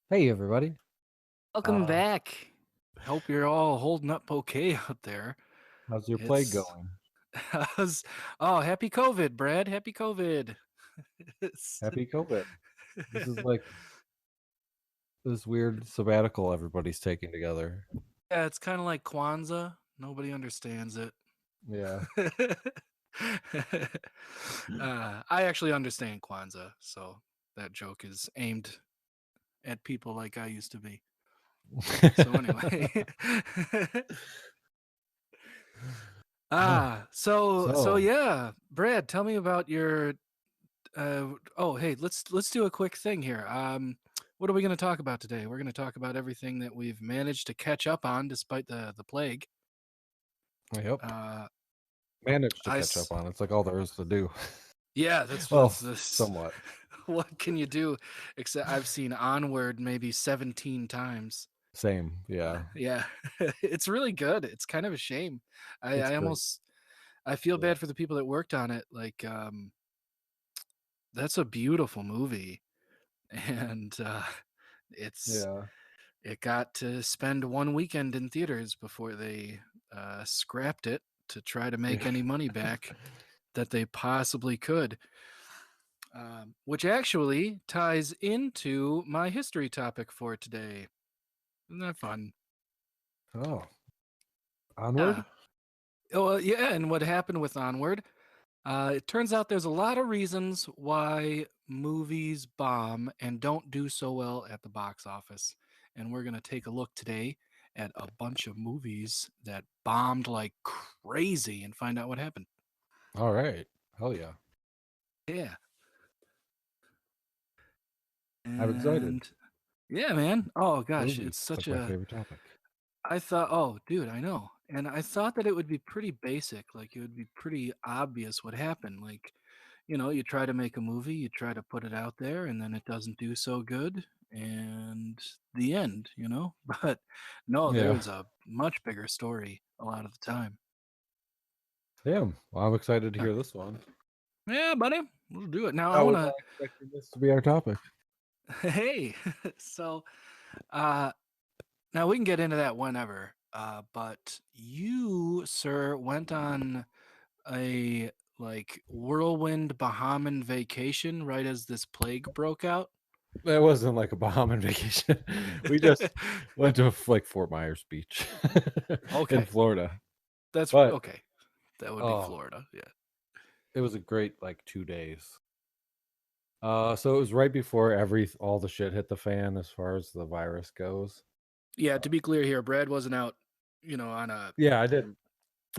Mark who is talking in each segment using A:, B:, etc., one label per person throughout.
A: Hey everybody.
B: Welcome
A: Uh,
B: back. Hope you're all holding up okay out there.
A: how's your plague
B: It's
A: going?
B: how's- oh, happy COVID, Brad. Happy COVID. It's-
A: Happy COVID. This is like this weird sabbatical everybody's taking together.
B: yeah, it's kind of like Kwanzaa. Nobody understands it.
A: Yeah.
B: I actually understand Kwanzaa, so that joke is aimed at people like I used to be. So anyway, so
A: So,
B: yeah, Brad, tell me about your oh, hey, let's do a quick thing here. What are we going to talk about today? We're going to talk about everything that we've managed to catch up on despite the plague.
A: yep.
B: Uh,
A: Managed to
B: I
A: catch
B: s-
A: up on. It's like all there is to do.
B: yeah, that's
A: Well,
B: what's this.
A: somewhat.
B: What can you do? Except I've seen Onward maybe 17 times.
A: Same. Yeah.
B: Yeah, it's really good. It's kind of a shame.
A: It's
B: I
A: great.
B: almost I feel
A: Yeah.
B: bad for the people that worked on it. Like, that's a beautiful movie, and it's
A: Yeah.
B: it got to spend one weekend in theaters before they scrapped it to try to make any money back that they possibly could. Which actually ties into my history topic for today. Isn't that fun?
A: Oh,
B: Yeah.
A: onward.
B: Oh, yeah. And what happened with Onward? It turns out there's a lot of reasons why movies bomb and don't do so well at the box office. And we're going to take a look today at a bunch of movies that bombed like crazy and find out what happened.
A: All right. Hell yeah.
B: Yeah.
A: I'm excited.
B: And yeah, man. Oh, gosh.
A: Movies.
B: It's
A: It's
B: such
A: like my
B: a.
A: favorite topic.
B: I thought, oh, dude, I know. And I thought that it would be pretty basic. Like, it would be pretty obvious what happened. Like, you try to make a movie, you try to put it out there, and then it doesn't do so good, and the end. But no,
A: Yeah.
B: there's a much bigger story a lot of the time.
A: Damn. Well, I'm excited to
B: Yeah,
A: hear this one.
B: yeah, buddy, we'll do it. Now I
A: I
B: want
A: was
B: to,
A: not expecting this to be our topic.
B: hey, so uh, now we can get into that whenever. But you, sir, went on a like whirlwind Bahamian vacation right as this plague broke out.
A: That wasn't like a Bahamian vacation. We just went to like Fort Myers Beach in
B: Okay,
A: Florida.
B: that's
A: But
B: okay. That would be
A: oh,
B: Florida, yeah.
A: it was a great like 2 days. So it was right before all the shit hit the fan as far as the virus goes.
B: Yeah, to be clear here, Brad wasn't out, on a
A: Yeah, I didn't.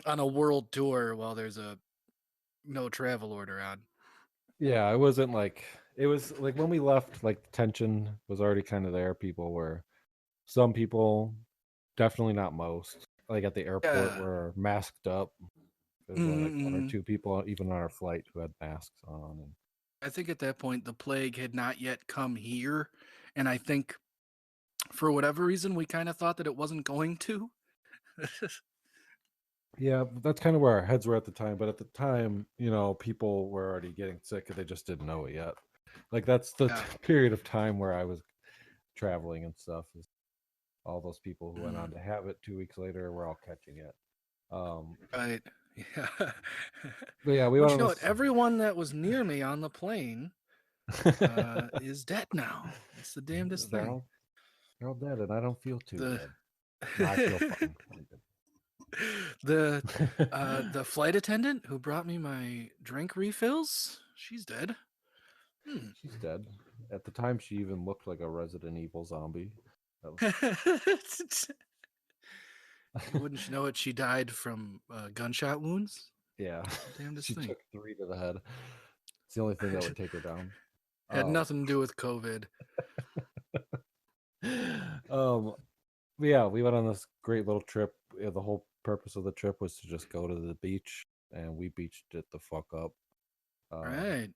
B: world tour while there's a no travel order on.
A: Yeah, it wasn't like it was like when we left, like the tension was already kind of there. People were some people, definitely not most, like at the airport
B: Yeah.
A: were masked up. There's only like one or
B: Mm,
A: two people, even on our flight, who had masks on. And
B: I think at that point the plague had not yet come here, and I think for whatever reason we kind of thought that it wasn't going to.
A: yeah, that's kind of where our heads were at the time. But at the time, people were already getting sick and they just didn't know it yet. Like that's the
B: Yeah.
A: period of time where I was traveling and stuff. Is all those people who went on
B: Mm,
A: to have it 2 weeks later were all catching it. Um,
B: right. Yeah.
A: but yeah, we
B: But
A: went
B: you
A: on
B: know what?
A: this.
B: Everyone that was near me on the plane is dead now. It's the damnedest
A: they're
B: thing.
A: all they're all dead, and I don't feel too
B: The
A: good. No, I feel fine. I'm
B: the
A: good.
B: the flight attendant who brought me my drink refills, she's dead. Hmm.
A: She's dead. At the time, she even looked like a Resident Evil zombie. That was
B: Wouldn't you know it? She died from gunshot wounds.
A: yeah.
B: Damnedest
A: She
B: thing.
A: took 3 to the head. It's the only thing that would take her down.
B: Had
A: Um,
B: nothing to do with COVID.
A: um, but yeah, we went on this great little trip. Yeah, the whole purpose of the trip was to just go to the beach, and we beached it the fuck up. Um,
B: Right,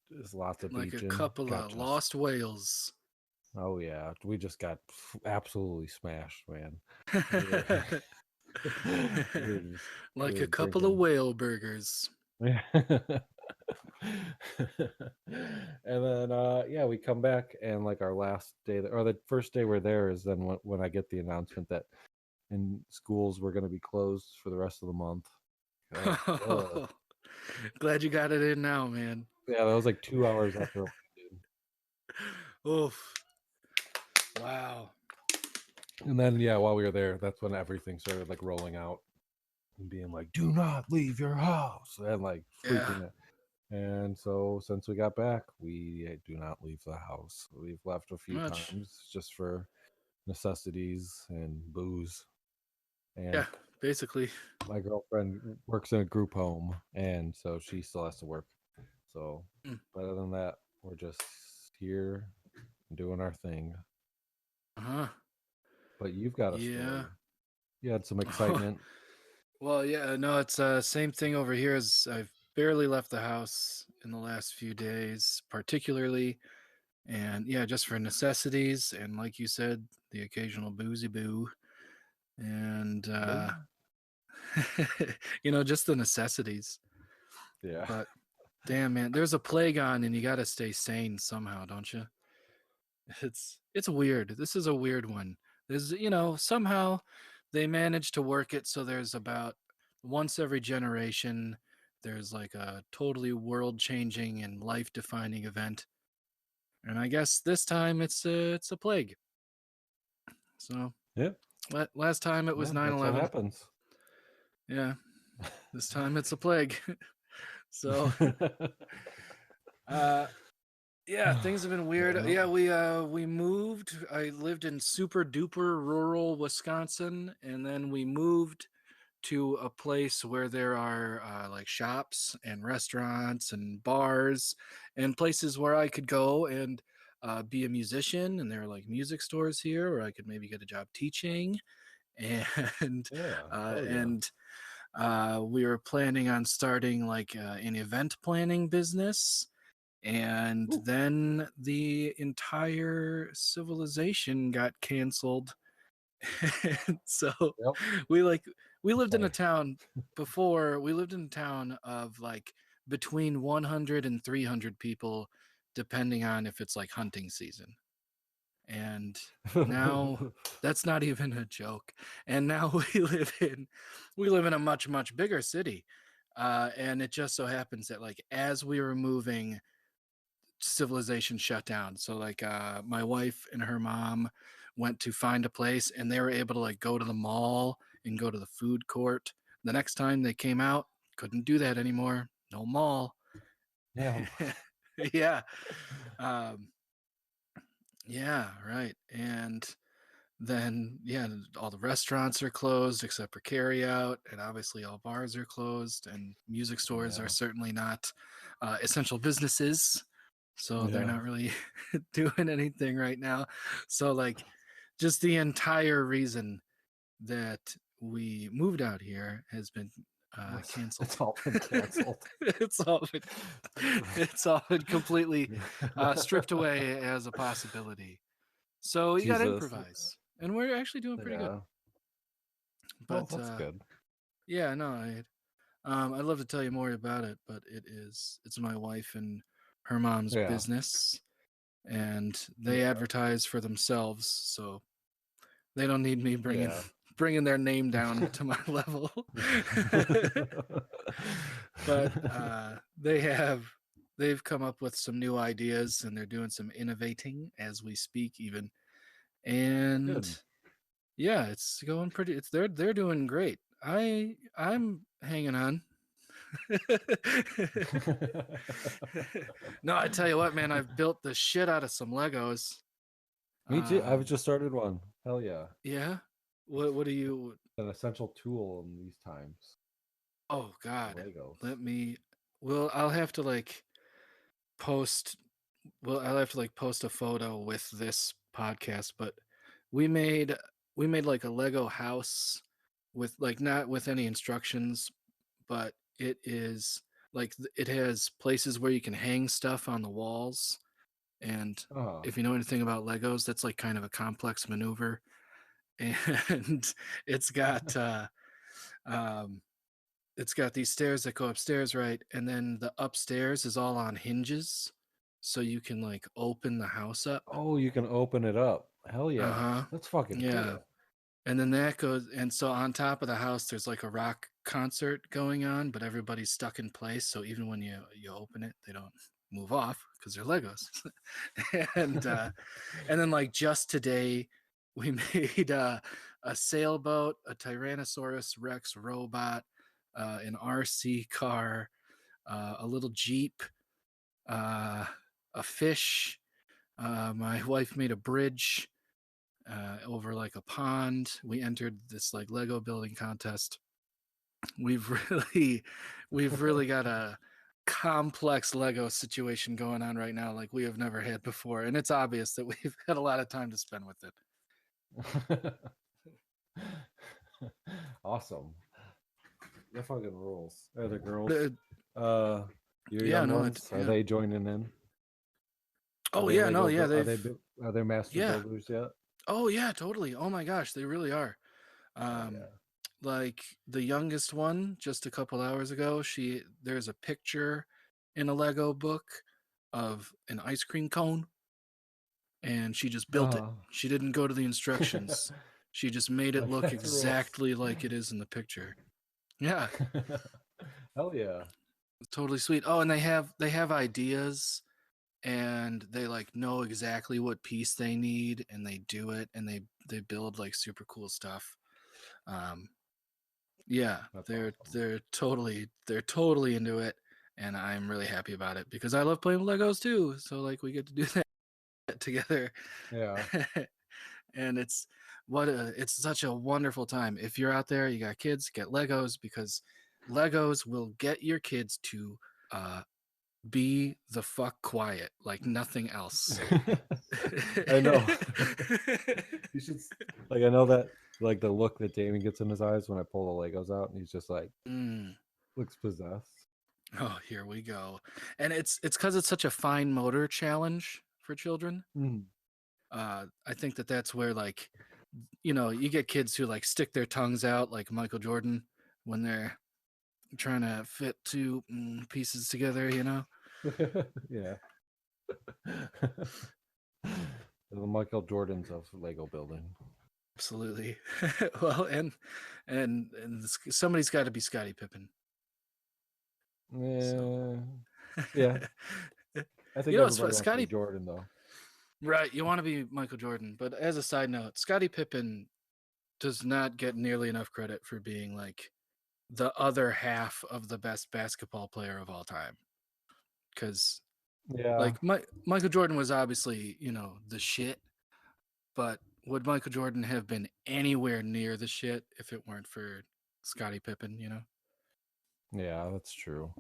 A: there's lots of
B: like a
A: beaching.
B: couple
A: Got
B: of
A: just
B: lost whales.
A: oh yeah, we just got absolutely smashed, man. We were, we were just we
B: Like a
A: were
B: couple of
A: drinking.
B: whale burgers.
A: Yeah. And then yeah, we come back and like our last day or the first day we're there is then when I get the announcement that in schools we're going to be closed for the rest of the month. Oh,
B: Glad you got it in now, man.
A: yeah, that was like 2 hours after.
B: Oof. Wow.
A: And then yeah, while we were there, that's when everything started like rolling out and being like, "Do not leave your house," and like
B: Yeah.
A: freaking it. And so since we got back, we do not leave the house. We've left a few
B: Much.
A: times just for necessities and booze. And
B: Yeah, basically.
A: my girlfriend works in a group home, and so she still has to work. So,
B: Mm.
A: but other than that, we're just here doing our thing.
B: Uh-huh.
A: But you've got a
B: Yeah.
A: story. You had some excitement.
B: Well, yeah, no, it's same thing over here as I've barely left the house in the last few days, particularly, and yeah, just for necessities and like you said, the occasional boozy boo and
A: Boo.
B: just the necessities.
A: Yeah.
B: But damn, man, there's a plague on and you got to stay sane somehow, don't you? It's weird. This is a weird one. There's, somehow they managed to work it so there's about once every generation there's like a totally world-changing and life-defining event. And I guess this time it's a plague. So,
A: Yeah.
B: last time it was
A: Yeah.
B: nine
A: That's what
B: eleven.
A: happens.
B: Yeah, this time it's a plague. So, uh yeah, things have been weird.
A: Yeah.
B: Yeah, we moved. I lived in super duper rural Wisconsin, and then we moved to a place where there are like shops and restaurants and bars and places where I could go and be a musician. And there are like music stores here where I could maybe get a job teaching. And
A: Yeah.
B: uh,
A: Hell yeah.
B: and we were planning on starting like an event planning business, and
A: Ooh.
B: then the entire civilization got canceled. And so
A: Yep.
B: we like we lived in a
A: Sorry.
B: town before. We lived in a town of like between 100 and 300 people, depending on if it's like hunting season. And now that's not even a joke. And now we live in a much bigger city. And it just so happens that like as we were moving, civilization shut down. So like my wife and her mom went to find a place and they were able to like go to the mall and go to the food court. The next time they came out, couldn't do that anymore. No mall.
A: Yeah.
B: Yeah. Um, yeah, right. And then yeah, all the restaurants are closed except for carry out, and obviously all bars are closed, and music stores are
A: Yeah.
B: certainly not essential businesses, so they're
A: Yeah.
B: not really doing anything right now. So like just the entire reason that we moved out here has been canceled.
A: It's all been canceled.
B: it's all been it's all been completely stripped away as a possibility, so you got to
A: Jesus.
B: improvise, and we're actually doing pretty good.
A: Yeah. Well,
B: But
A: that's good.
B: yeah, no, I'd love to tell you more about it, but it's my wife and her mom's
A: Yeah.
B: business, and they
A: Yeah.
B: advertise for themselves, so they don't need me bringing
A: Yeah.
B: bringing their name down to my level. But they've come up with some new ideas, and they're doing some innovating as we speak, even. And
A: Good.
B: yeah, it's going pretty. They're doing great. I'm hanging on. No, I tell you what, man, I've built the shit out of some Legos.
A: Me too. I've
B: Um,
A: just started one. Hell yeah.
B: yeah. What do you?
A: An essential tool in these times.
B: Oh God,
A: Legos.
B: let me. Well, I'll have to like post. Well, I'll have to like post a photo with this podcast. But we made we made like a Lego house with like not with any instructions, but it is like it has places where you can hang stuff on the walls. And
A: Oh.
B: if you know anything about Legos, that's like kind of a complex maneuver. And it's got uh um it's got these stairs that go upstairs, right? And then the upstairs is all on hinges. so you can like open the house up.
A: Oh, you can open it up. Hell yeah.
B: Uh-huh.
A: That's fucking
B: Yeah.
A: cool.
B: And then that goes, and so on top of the house, there's like a rock concert going on, but everybody's stuck in place. So even when you open it, they don't move off because they're Legos. And then like just today, we made a sailboat, a Tyrannosaurus Rex robot, an RC car, a little Jeep, uh, a fish. My wife made a bridge over like a pond. We entered this like Lego building contest. We've really got a complex Lego situation going on right now, like we have never had before, and it's obvious that we've had a lot of time to spend with it.
A: Awesome. That fucking rules. Are the girls,
B: Uh,
A: your
B: yeah,
A: young
B: no,
A: ones, are
B: yeah.
A: they joining in? Are
B: Oh
A: they
B: yeah, no,
A: Lego?
B: yeah,
A: Are they master
B: yeah.
A: builders yet?
B: Oh yeah, totally. Oh my gosh, they really are.
A: Oh
B: Um,
A: yeah.
B: like the youngest one, just a couple hours ago, there's a picture in a Lego book of an ice cream cone, and she just built it. She didn't go to the instructions. She just made it
A: Like
B: look
A: that's rules.
B: exactly like it is in the picture. Yeah,
A: Hell yeah.
B: totally sweet. Oh, and they have ideas, and they like know exactly what piece they need, and they do it, and they build like super cool stuff. Um, yeah,
A: That's
B: they're
A: awesome.
B: they're totally into it, and I'm really happy about it because I love playing with Legos too. So like we get to do that together.
A: Yeah.
B: And it's such a wonderful time. If you're out there, you got kids, get Legos, because Legos will get your kids to uh be the fuck quiet like nothing else.
A: I know. You should like I know that like the look that Damien gets in his eyes when I pull the Legos out and he's just like
B: Mm.
A: looks possessed.
B: Oh, here we go. And it's because it's such a fine motor challenge for children.
A: Mm.
B: I think that's where like you get kids who like stick their tongues out like Michael Jordan when they're trying to fit two pieces together.
A: Yeah. The Michael Jordans of Lego building.
B: Absolutely. Well, and somebody's got to be Scottie Pippen.
A: Yeah.
B: So,
A: Yeah. I think
B: it's
A: everybody wants to be
B: Scottie.
A: Jordan though.
B: Right, you want to be Michael Jordan, but as a side note, Scottie Pippen does not get nearly enough credit for being like the other half of the best basketball player of all time. Because
A: Yeah.
B: like Michael Jordan was obviously the shit, but would Michael Jordan have been anywhere near the shit if it weren't for Scottie Pippen?
A: Yeah, that's true.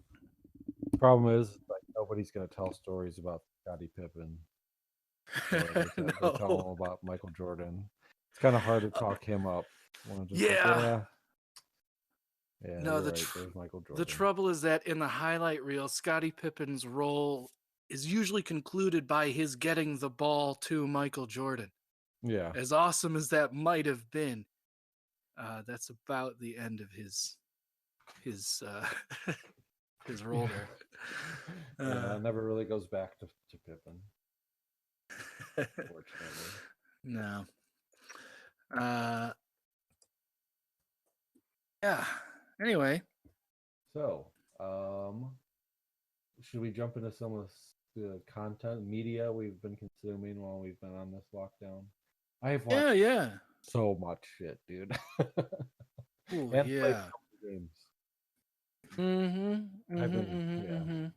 A: Problem is, like, nobody's gonna tell stories about Scottie Pippen. So they tell
B: No.
A: them about Michael Jordan. It's kind of hard to talk him up. When I'm just like,
B: Yeah.
A: yeah, yeah,
B: No,
A: you're right. There's Michael
B: the
A: Jordan.
B: trouble is that in the highlight reel, Scottie Pippen's role is usually concluded by his getting the ball to Michael Jordan.
A: Yeah.
B: As awesome as that might have been, that's about the end of his his role there.
A: Yeah, it never really goes back to Pippen, fortunately.
B: No. Yeah. Anyway.
A: So, should we jump into some of the content media we've been consuming while we've been on this lockdown? I have watched
B: Yeah.
A: so much shit, dude.
B: Ooh,
A: And played
B: yeah.
A: so many games.
B: Mm-hmm.
A: I've been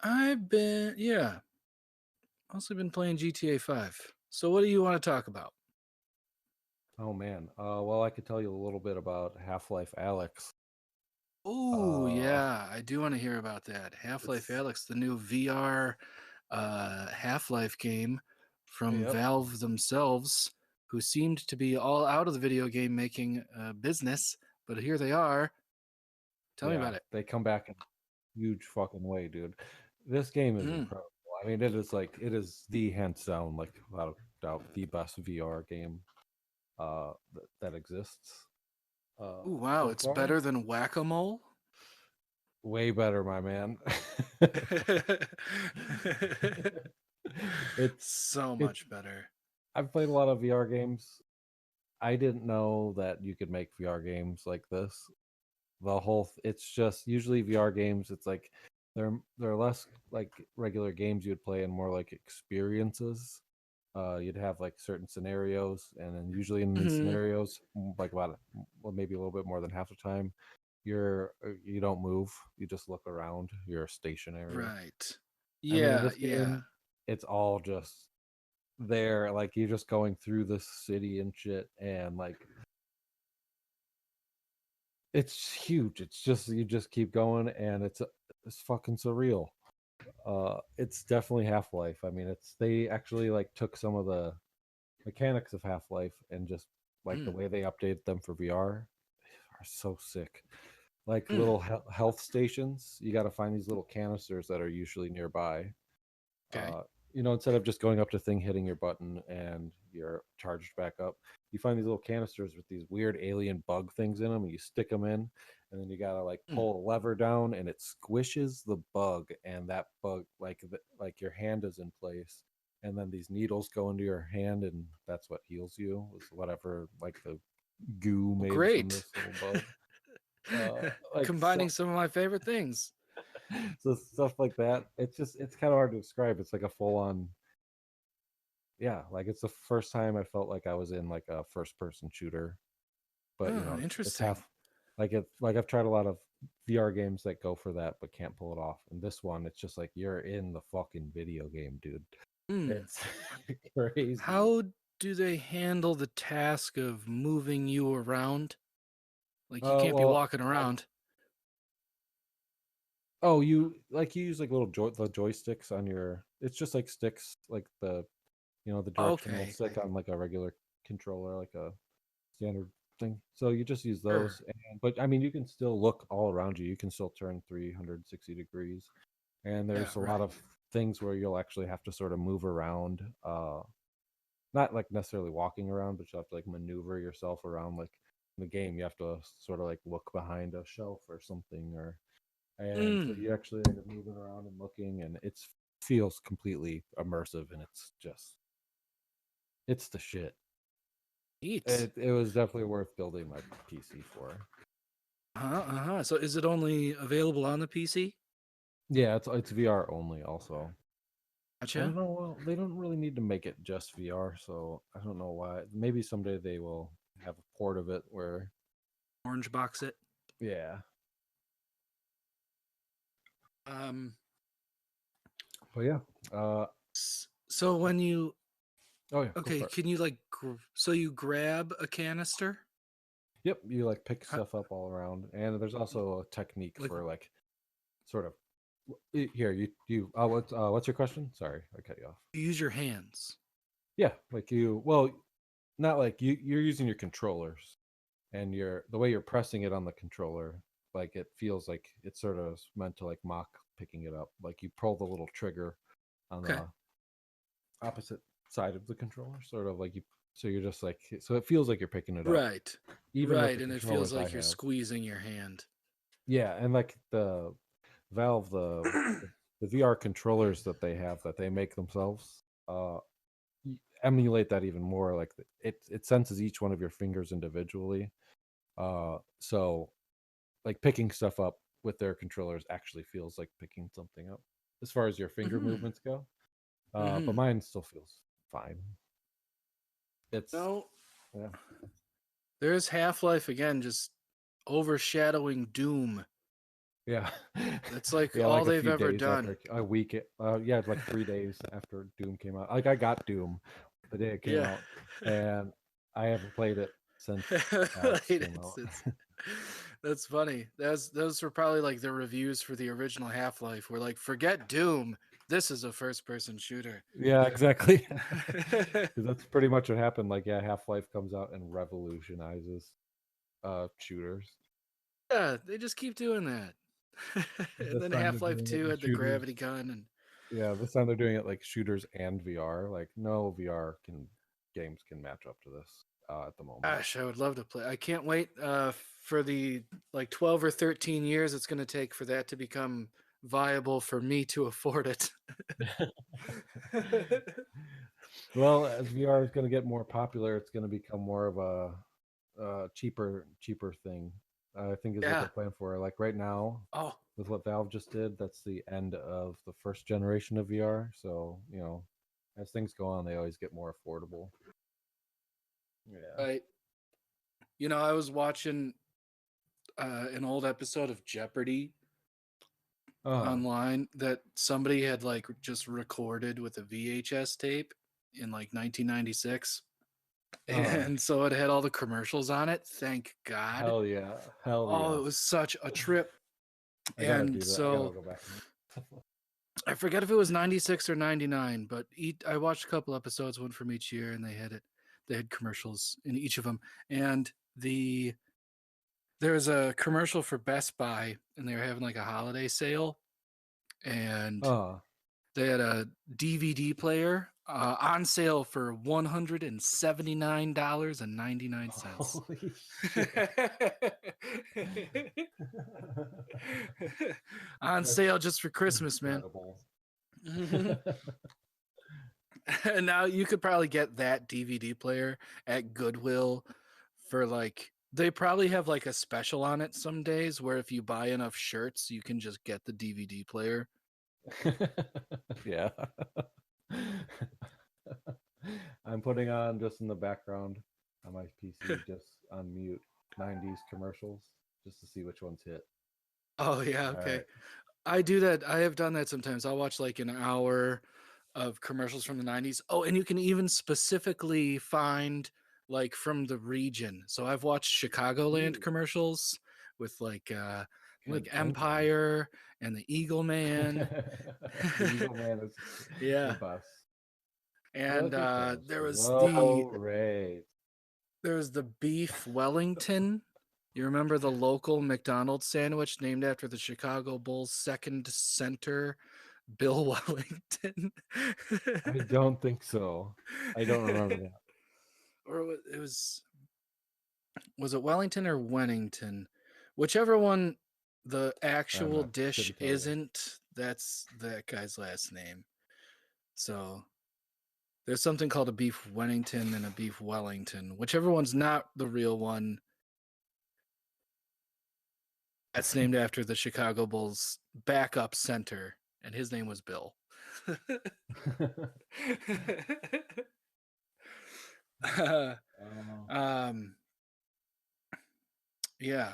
B: I've been mostly been playing GTA 5. So what do you want to talk about?
A: Oh man. Well, I could tell you a little bit about Half-Life Alex.
B: Oh yeah, I do want to hear about that. Half-Life
A: It's
B: Alex, the new VR Half-Life game from
A: Yep.
B: Valve themselves, who seemed to be all out of the video game making business, but here they are. Tell me
A: Yeah,
B: about it.
A: they come back in a huge fucking way, dude. This game is incredible. I mean, it is the hands down, like without a doubt, the best VR game that exists
B: Oh wow,
A: so
B: it's
A: far.
B: better than Whack-A-Mole?
A: way better, my man. it's
B: So
A: it's
B: much better.
A: I've played a lot of VR games. I didn't know that you could make VR games like this. It's just usually VR games, it's like they're less like regular games you'd play and more like experiences. You'd have like certain scenarios, and then usually in these
B: Hmm.
A: scenarios, like about well, maybe a little bit more than half the time, you don't move, you just look around, you're stationary.
B: Right.
A: I mean, in
B: Yeah,
A: this
B: yeah.
A: game, it's all just there, like you're just going through this city and shit, and like it's huge. It's just you just keep going, and it's fucking surreal. It's definitely Half-Life. I mean, it's they actually like took some of the mechanics of Half-Life and just like the
B: Mm,
A: way they updated them for VR are so sick. Like
B: mm.
A: little health stations, you got to find these little canisters that are usually nearby.
B: Okay.
A: uh, Instead of just going up to thing, hitting your button, and you're charged back up, you find these little canisters with these weird alien bug things in them, and you stick them in, and then you gotta like
B: Mm.
A: pull a lever down, and it squishes the bug, and that bug like your hand is in place, and then these needles go into your hand, and that's what heals you, was whatever like the goo
B: Well,
A: made from
B: great.
A: this little bug. Like
B: Combining some of my favorite things.
A: so stuff like that. It's kind of hard to describe. It's like a full on, yeah, like it's the first time I felt like I was in like a first person shooter. But
B: Oh,
A: it's
B: interesting.
A: half like I've tried a lot of VR games that go for that but can't pull it off. And this one, it's just like you're in the fucking video game, dude.
B: Mm.
A: It's crazy.
B: How do they handle the task of moving you around? Like you can't be
A: Well,
B: walking around.
A: oh, you use like little the joysticks on your. It's just like sticks, like the directional
B: Okay.
A: stick on like a regular controller, like a standard thing. So you just use
B: Sure.
A: those, but I mean, you can still look all around you. You can still turn 360 degrees, and
B: Yeah,
A: there's a lot
B: right.
A: of things where you'll actually have to sort of move around. Not like necessarily walking around, but you have to like maneuver yourself around. Like in the game, you have to sort of like look behind a shelf or something, or and so
B: Mm.
A: you actually end up moving around and looking, and it feels completely immersive, and it's the shit.
B: Neat.
A: It was definitely worth building my PC for.
B: Uh-huh, uh-huh. So is it only available on the PC?
A: Yeah, it's VR only. Also, I
B: Gotcha.
A: don't know. Well, they don't really need to make it just VR, so I don't know why. Maybe someday they will have a port of it where,
B: Orange box it.
A: yeah.
B: Um,
A: But yeah.
B: so when you
A: Oh yeah, go
B: okay,
A: for it.
B: can you like so you grab a canister?
A: Yep, you like pick
B: How,
A: stuff up all around, and there's also a technique
B: like
A: for like sort of here you. What's your question? Sorry, I cut you off.
B: you use your hands.
A: Yeah, like you. Well, not like you're using your controllers, and the way you're pressing it on the controller, like it feels like it's sort of meant to like mock picking it up. Like you pull the little trigger on
B: Okay.
A: the opposite side of the controller, sort of like you. So you're just like, so it feels like you're picking it up,
B: Right.
A: even with
B: Right,
A: the
B: and it feels
A: controllers I
B: like you're
A: have.
B: squeezing your hand.
A: Yeah, and like the Valve, the VR controllers that they have that they make themselves, emulate that even more. Like it senses each one of your fingers individually. So like picking stuff up with their controllers actually feels like picking something up as far as your finger
B: Mm-hmm.
A: movements go. But
B: Mm-hmm.
A: mine still feels fine. It's
B: No,
A: yeah,
B: there's Half-Life again, just overshadowing Doom.
A: yeah,
B: That's like
A: yeah.
B: all
A: Like a
B: they've
A: few
B: ever
A: days
B: done.
A: after a week, yeah, like 3 days after Doom came out. Like I got Doom the day it came
B: Yeah.
A: out, and I haven't played it since
B: Like,
A: it came out.
B: it's that's funny. Those were probably like the reviews for the original Half-Life. Were like, forget Doom. This is a first-person shooter.
A: Yeah, exactly. 'Cause that's pretty much what happened. Like, yeah, Half Life comes out and revolutionizes shooters.
B: Yeah, they just keep doing that. And
A: This
B: then
A: time they're
B: Half-Life
A: doing it
B: 2
A: in
B: had the
A: shooters.
B: gravity gun and
A: Yeah, this time they're doing it like shooters and VR. Like, no VR can games can match up to this at the moment.
B: gosh, I would love to play. I can't wait for the like 12 or 13 years it's going to take for that to become viable for me to afford it.
A: Well, as VR is going to get more popular, it's going to become more of a cheaper thing. I think is what
B: Yeah.
A: they're planning for. Like right now,
B: Oh,
A: with what Valve just did, that's the end of the first generation of VR. So as things go on, they always get more affordable. Yeah.
B: right. I was watching an old episode of Jeopardy
A: Oh.
B: online that somebody had like just recorded with a VHS tape in like 1996. And so it had all the commercials on it. Thank God.
A: Hell yeah. Hell
B: Oh,
A: yeah.
B: it was such a trip.
A: I gotta
B: And
A: do that. I gotta
B: so
A: go back.
B: I forget if it was 96 or 99, but I watched a couple episodes, one from each year, and they had commercials in each of them. And there was a commercial for Best Buy, and they were having like a holiday sale, and
A: Oh.
B: they had a DVD player on sale for $179.99.
A: Holy shit.
B: On
A: That's
B: sale just for Christmas, man.
A: incredible.
B: And now you could probably get that DVD player at Goodwill for like, they probably have like a special on it some days where if you buy enough shirts, you can just get the DVD player.
A: Yeah. I'm putting on just in the background on my PC, just on mute, 90s commercials, just to see which ones hit.
B: Oh, yeah.
A: All
B: Okay.
A: right.
B: I do that. I have done that sometimes. I'll watch like an hour of commercials from the 90s. Oh, and you can even specifically find like from the region. So I've watched Chicagoland
A: Ooh,
B: commercials with like
A: good thinking.
B: Empire and the Eagle Man.
A: The Eagle Man is the
B: Yeah.
A: best.
B: And
A: Look at those
B: there was
A: low rates.
B: the beef Wellington. You remember the local McDonald's sandwich named after the Chicago Bulls' second center, Bill Wellington?
A: I don't think so. I don't remember that.
B: Or it was it Wellington or Wennington? Whichever one the actual dish
A: Couldn't tell you.
B: isn't, that's that guy's last name. So there's something called a beef Wennington and a beef Wellington. Whichever one's not the real one, that's named after the Chicago Bulls backup center, and his name was Bill. um, yeah,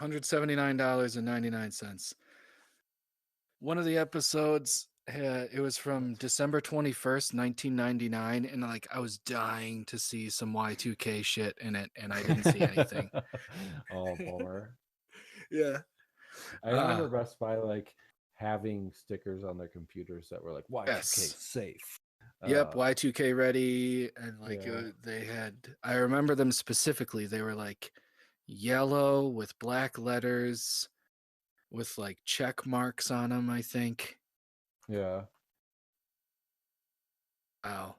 B: $179.99. One of the episodes, it was from December 21st, 1999, and like I was dying to see some Y2K shit in it, and I didn't see anything.
A: Oh, bummer.
B: Yeah.
A: I remember Best Buy like having stickers on their computers that were like Y2K
B: Yes.
A: safe.
B: Yep, Y2K ready, and like
A: Yeah.
B: they had. I remember them specifically. They were like yellow with black letters, with like check marks on them. I think.
A: Yeah.
B: Wow,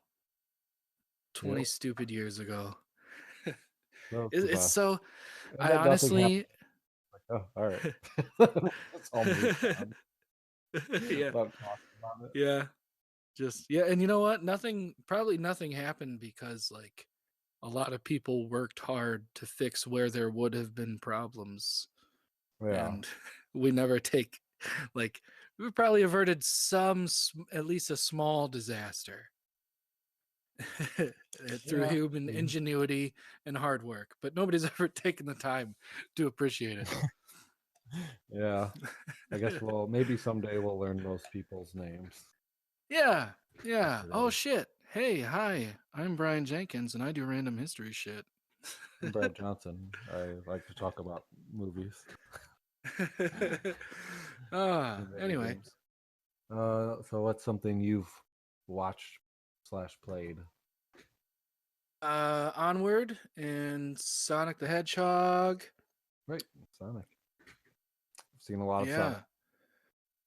B: 20
A: Yep.
B: stupid years ago.
A: That was the
B: It's
A: best.
B: so.
A: And
B: I
A: then nothing happened.
B: honestly.
A: Like, oh, all right. Let's all move on.
B: Yeah.
A: Without talking about it.
B: Yeah. Just yeah, and you know what? Probably nothing happened because like a lot of people worked hard to fix where there would have been problems.
A: Yeah.
B: And we never take like we probably averted at least a small disaster through
A: Yeah.
B: human ingenuity and hard work, but nobody's ever taken the time to appreciate it.
A: Yeah. I guess maybe someday we'll learn those people's names.
B: Yeah. Oh
A: Today.
B: shit. Hey, hi. I'm Brian Jenkins and I do random history shit.
A: I'm Brad Johnson. I like to talk about movies. And video
B: Anyway.
A: games. So what's something you've watched / played?
B: Onward and Sonic the Hedgehog.
A: Right, Sonic. I've seen a lot of
B: Yeah.
A: Sonic.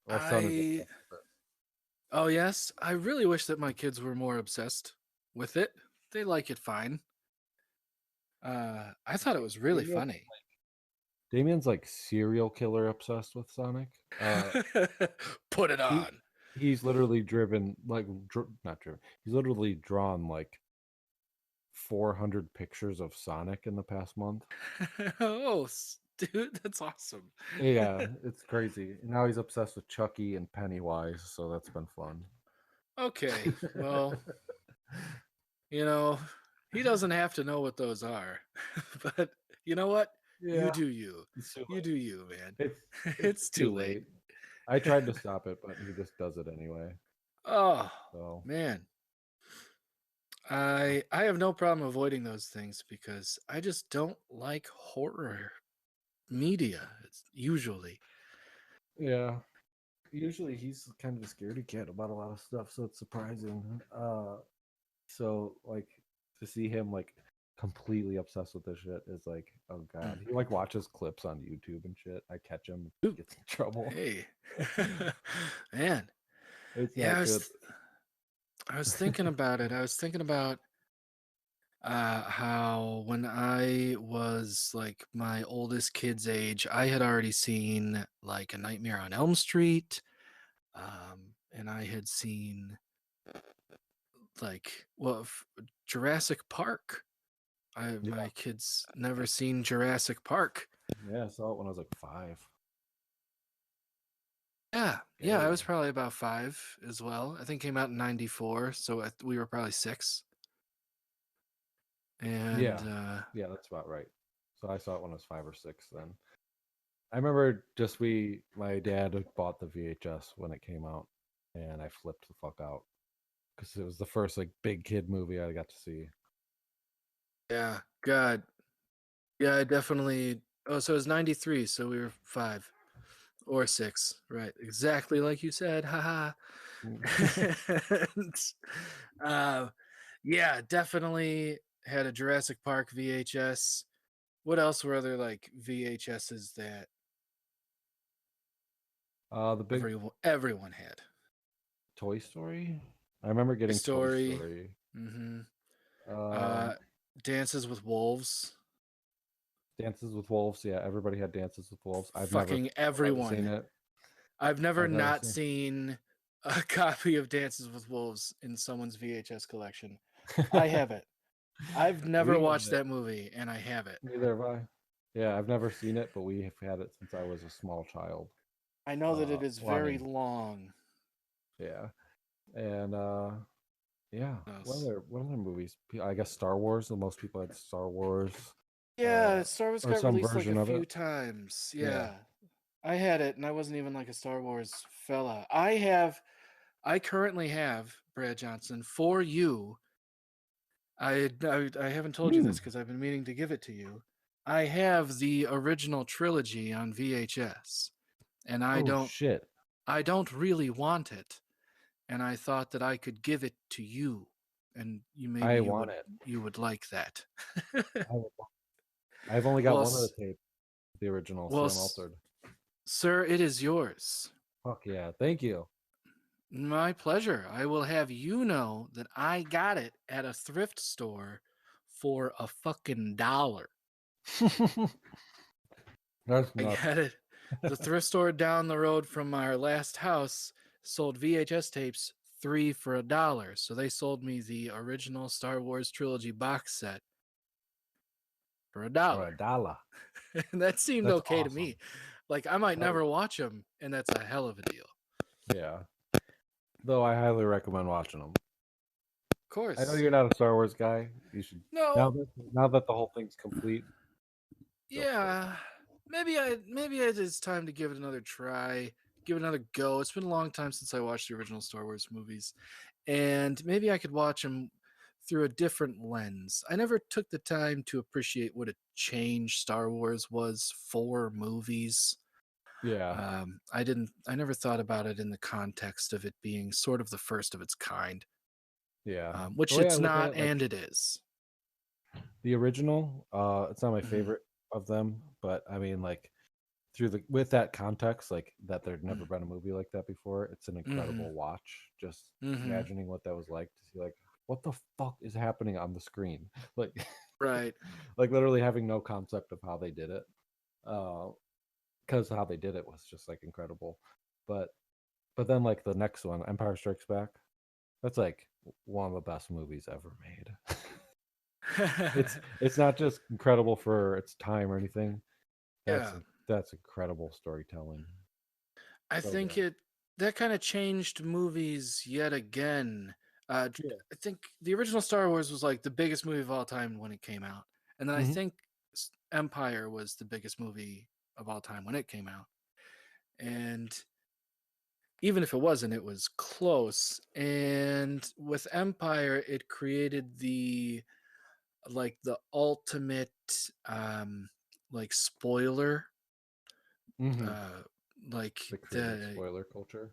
A: Well, Son is
B: Oh yes, I really wish that my kids were more obsessed with it. They like it fine. I thought it was really funny.
A: Damien's like serial killer obsessed with Sonic.
B: Put it
A: He
B: on.
A: he's literally driven not driven. He's literally drawn like 400 pictures of Sonic in the past month.
B: Oh, dude, that's awesome.
A: Yeah, it's crazy. Now he's obsessed with Chucky and Pennywise, so that's been fun.
B: Okay, well, you know, he doesn't have to know what those are. But you know what? You
A: Yeah,
B: do you.
A: it's too
B: You
A: late.
B: do you, man.
A: It's
B: It's too
A: too
B: late.
A: late. I tried to stop it, but he just does it anyway.
B: Oh,
A: So
B: man. I have no problem avoiding those things because I just don't like horror media. It's usually.
A: yeah, usually he's kind of a scaredy cat about a lot of stuff, so it's surprising. So like to see him like completely obsessed with this shit is like, oh god. He like watches clips on YouTube and shit. I catch him, he
B: Ooh,
A: gets in trouble.
B: hey. Man.
A: It's
B: Yeah,
A: not good.
B: I was thinking about it. I was thinking about how when I was like my oldest kid's age, I had already seen like A Nightmare on Elm Street, and I had seen like Jurassic Park. My
A: Yeah.
B: kids never seen Jurassic Park.
A: Yeah, I saw it when I was like 5.
B: Yeah, yeah, I was
A: Scary.
B: probably about 5 as well. I think it came out in '94, so we were probably 6. And
A: Yeah. Yeah, that's about right. So I saw it when I was 5 or 6 then. I remember just my dad had bought the VHS when it came out, and I flipped the fuck out because it was the first like big kid movie I got to see.
B: yeah, God, yeah, I definitely. Oh, so it was '93, so we were 5 or 6, right? Exactly like you said. Haha. And, uh, yeah, definitely had a Jurassic Park VHS. What else were other like VHSs that
A: The big
B: everyone had?
A: Toy Story. I remember
B: Toy
A: getting Toy
B: Story.
A: Story.
B: Mm-hmm.
A: Um,
B: Dances with Wolves.
A: Dances with Wolves. Yeah, everybody had Dances with Wolves.
B: Fucking
A: Still never seen
B: everyone.
A: it.
B: I've never
A: I've never
B: not
A: seen.
B: seen a copy of Dances with Wolves in someone's VHS collection. I have it. I've never
A: We have
B: watched
A: it.
B: that movie, and I have it.
A: Neither have I. Yeah, I've never seen it, but we have had it since I was a small child.
B: I know that it is
A: Well, I
B: very
A: mean,
B: long.
A: yeah, and yeah.
B: What
A: What
B: else?
A: other what other movies? I guess Star Wars. Most people had Star Wars,
B: Yeah, Star Wars
A: or
B: got
A: some
B: released like a
A: version of it.
B: few times.
A: Yeah.
B: Yeah. I had it, and I wasn't even like a Star Wars fella. I currently have, Brad Johnson, for you. I haven't told you this
A: Mm.
B: because I've been meaning to give it to you. I have the original trilogy on VHS, and
A: Oh shit!
B: I don't really want it, and I thought that I could give it to you, and
A: I want it.
B: you would like that.
A: I would I've only got
B: well,
A: one of the tape, the original,
B: well,
A: see unaltered.
B: sir, it is yours.
A: Fuck yeah! Thank you.
B: My pleasure. I will have you know that I got it at a thrift store for a fucking dollar.
A: That's
B: I
A: nuts.
B: got it. The thrift store down the road from our last house sold VHS tapes 3 for a dollar. So they sold me the original Star Wars trilogy box set for a
A: For
B: dollar.
A: a dollar.
B: And that seemed
A: That's
B: okay to
A: awesome.
B: me. Like I might
A: That is,
B: never watch them, and that's a hell of a deal.
A: yeah. Though I highly recommend watching them.
B: Of
A: I know
B: course.
A: you're not a Star Wars guy. You should
B: No,
A: now that the whole thing's complete, go for it.
B: yeah. Maybe it is time to give it another try, give it another go. It's been a long time since I watched the original Star Wars movies, and maybe I could watch them through a different lens. I never took the time to appreciate what a change Star Wars was for movies.
A: Yeah,
B: I didn't. I never thought about it in the context of it being sort of the first of its kind,
A: yeah. The
B: which
A: way I
B: it's
A: look at
B: not,
A: it, like
B: and it is.
A: the original, it's not my
B: Mhm,
A: favorite of them, but I mean, like with that context, like that there'd never
B: mhm,
A: been a movie like that before. It's an
B: mhm,
A: incredible watch. Just
B: mhm.
A: imagining what that was like to see, like, what the fuck is happening on the screen, like,
B: Right.
A: like literally having no concept of how they did it. because how they did it was just like incredible. But then like the next one, Empire Strikes Back, that's like one of the best movies ever made. It's not just incredible for its time or anything.
B: Yeah.
A: That's incredible storytelling.
B: I
A: So
B: think
A: good.
B: that kind of changed movies yet again.
A: Yeah.
B: I think the original Star Wars was like the biggest movie of all time when it came out, and then I
A: Hmm.
B: think Empire was the biggest movie of all time when it came out. And even if it wasn't, it was close. And with Empire, it created the ultimate um like spoiler,
A: Hmm.
B: uh like
A: The creative
B: the
A: spoiler culture.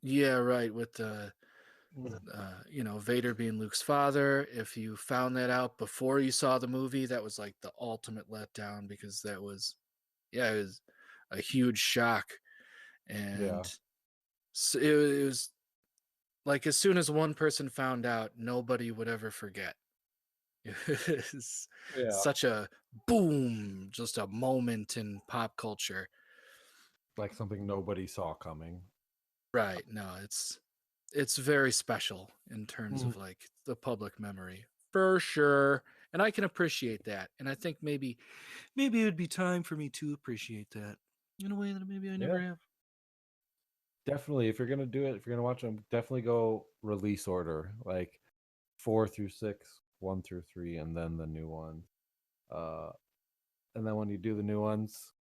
B: yeah, right, with the
A: Mhm.
B: Vader being Luke's father. If you found that out before you saw the movie, that was like the ultimate letdown, because that was, yeah, it was a huge shock.
A: Yeah.
B: And so it was like, as soon as one person found out, nobody would ever forget. It was
A: Yeah.
B: such a boom, just a moment in pop culture.
A: Like something nobody saw coming.
B: Right. No, it's very special in terms
A: Mhm.
B: of like the public memory, for sure. And I can appreciate that. And I think maybe it would be time for me to appreciate that in a way that maybe I never
A: Yeah.
B: have.
A: Definitely. If you're gonna do it, if you're gonna watch them, definitely go release order, like 4 through 6, 1 through 3, and then the new one. Uh, and then when you do the new ones,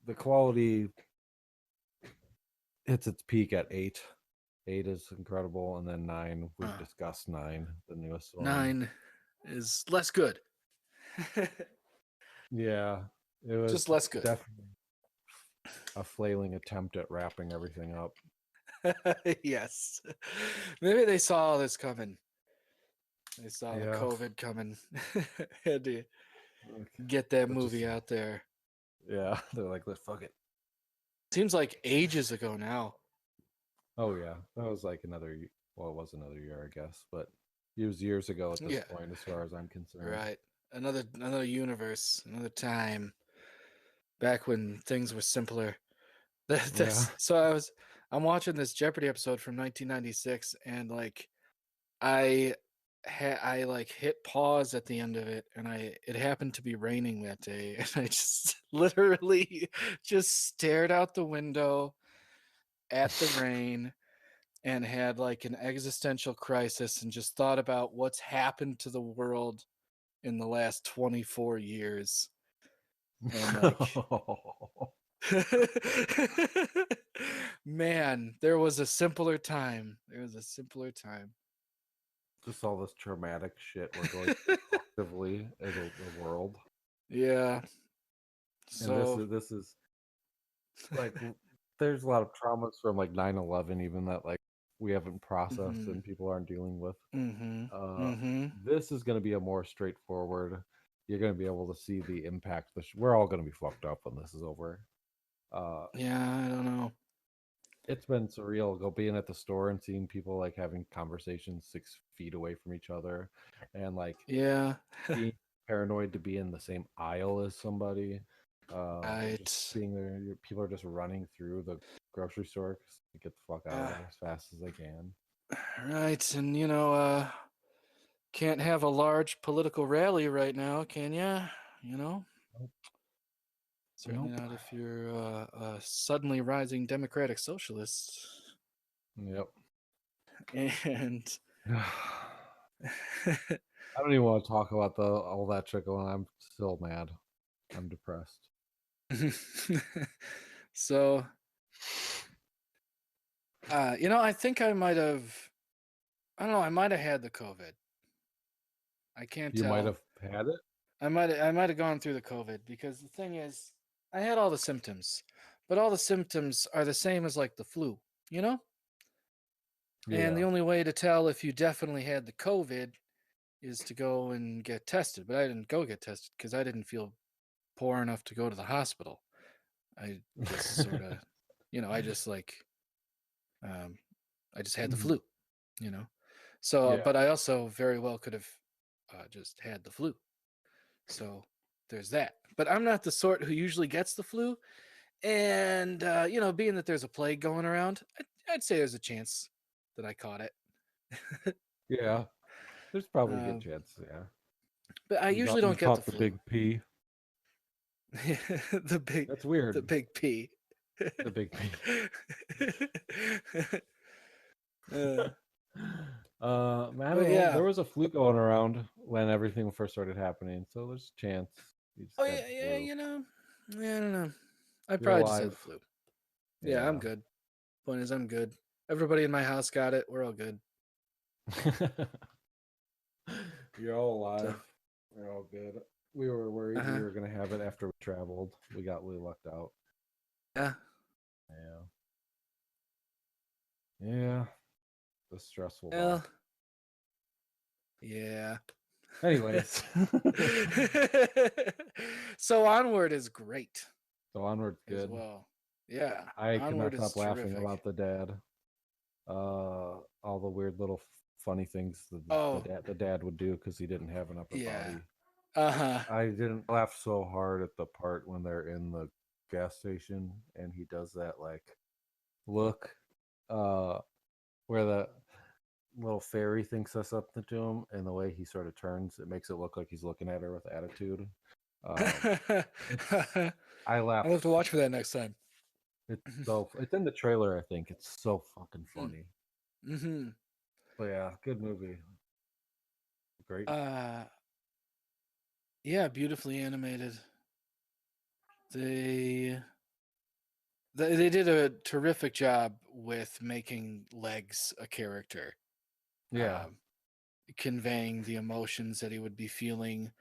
A: the quality hits its peak at 8. 8 is incredible, and then 9. We've
B: Uh,
A: discussed 9, the newest one.
B: 9 is less good.
A: Yeah, it was
B: Just less good.
A: definitely a flailing attempt at wrapping everything up.
B: Yes. Maybe they saw all this coming. They saw the
A: Yeah,
B: COVID coming. Had to
A: like,
B: get that
A: let's
B: movie
A: just
B: out there.
A: yeah. They're like, let's fuck it.
B: Seems like ages ago now.
A: Oh yeah, that was like well, it was another year, I guess, but it was years ago at this
B: Yeah,
A: point, as far as I'm concerned.
B: right. Another universe, another time, back when things were simpler.
A: Yeah.
B: I'm watching this Jeopardy episode from 1996, and like I I like hit pause at the end of it, and it happened to be raining that day, and I just literally just stared out the window at the rain and had like an existential crisis, and just thought about what's happened to the world in the last 24 years. And like, man, there was a simpler time. There was a simpler time.
A: Just all this traumatic shit we're going through collectively as the world,
B: Yeah.
A: and
B: So,
A: this is like there's a lot of traumas from like 9/11, even that like we haven't processed
B: mhm,
A: and people aren't dealing with.
B: mhm,
A: Uh,
B: mhm.
A: this is going to be a more straightforward. You're going to be able to see the impact. We're all going to be fucked up when this is over. Uh,
B: Yeah, I don't know.
A: it's been surreal go being at the store and seeing people like having conversations 6 feet away from each other, and like
B: Yeah.
A: being paranoid to be in the same aisle as somebody. Just
B: Right.
A: being there, people are just running through the grocery store to get the fuck out of
B: Uh,
A: there as fast as they can.
B: right. And can't have a large political rally right now, can ya? You know,
A: Nope.
B: certainly
A: Nope.
B: not if you're a suddenly rising democratic socialist.
A: Yep.
B: And
A: I don't even want to talk about the all that shit going on. I'm still mad. I'm depressed.
B: so, I think I don't know, I might have had the COVID. I can't
A: You might
B: tell.
A: have had it.
B: I might have gone through the COVID, because the thing is, I had all the symptoms, but all the symptoms are the same as like the flu, you know? And the
A: Yeah.
B: only way to tell if you definitely had the COVID is to go and get tested. But I didn't go get tested because I didn't feel poor enough to go to the hospital. I just sort of, I just like, um, I just had the
A: Mhm.
B: flu, you know? So,
A: Yeah.
B: but I also very well could have just had the flu. So there's that. but I'm not the sort who usually gets the flu. And being that there's a plague going around, I'd say there's a chance that I caught it.
A: Yeah, there's probably a good
B: Um,
A: chance. Yeah,
B: but I usually
A: you
B: don't get the
A: caught the
B: flu.
A: big P.
B: the big,
A: That's
B: the
A: weird.
B: big P.
A: The big P.
B: uh,
A: I don't
B: but
A: know.
B: yeah.
A: There was a flu going around when everything first started happening, so there's a chance you just
B: Oh
A: had
B: yeah,
A: the
B: yeah.
A: flu.
B: I don't know. I
A: You're
B: probably just had the
A: alive.
B: flu. Yeah, I'm
A: Yeah.
B: good. Point is, I'm good. Everybody in my house got it. We're all good.
A: You're all
B: So,
A: alive. We're all good. We were worried we
B: uh-huh.
A: were gonna have it after we traveled. We got really lucked out.
B: Yeah.
A: Yeah. Yeah. The stressful
B: Well,
A: life.
B: yeah.
A: Anyways.
B: So Onward is great
A: So Onward's
B: as
A: good.
B: well. Yeah,
A: I could
B: Onward
A: not
B: is
A: stop laughing
B: terrific.
A: about the dad. All the weird little funny things
B: Oh,
A: the dad would do because he didn't have an upper
B: yeah.
A: body.
B: Uh-huh.
A: I didn't laugh so hard at the part when they're in the gas station and he does that like look, uh, where the little fairy thing says something to him, and the way he sort of turns, it makes it look like he's looking at her with attitude. It's I
B: I'll
A: laughed.
B: have to watch for that next time.
A: It's in the trailer. I think it's so fucking
B: Mm.
A: funny.
B: Mm-hmm.
A: But yeah, good movie. Great.
B: Uh yeah, beautifully animated. They they did a terrific job with making Legs a character.
A: Yeah,
B: Um, Conveying the emotions that he would be feeling,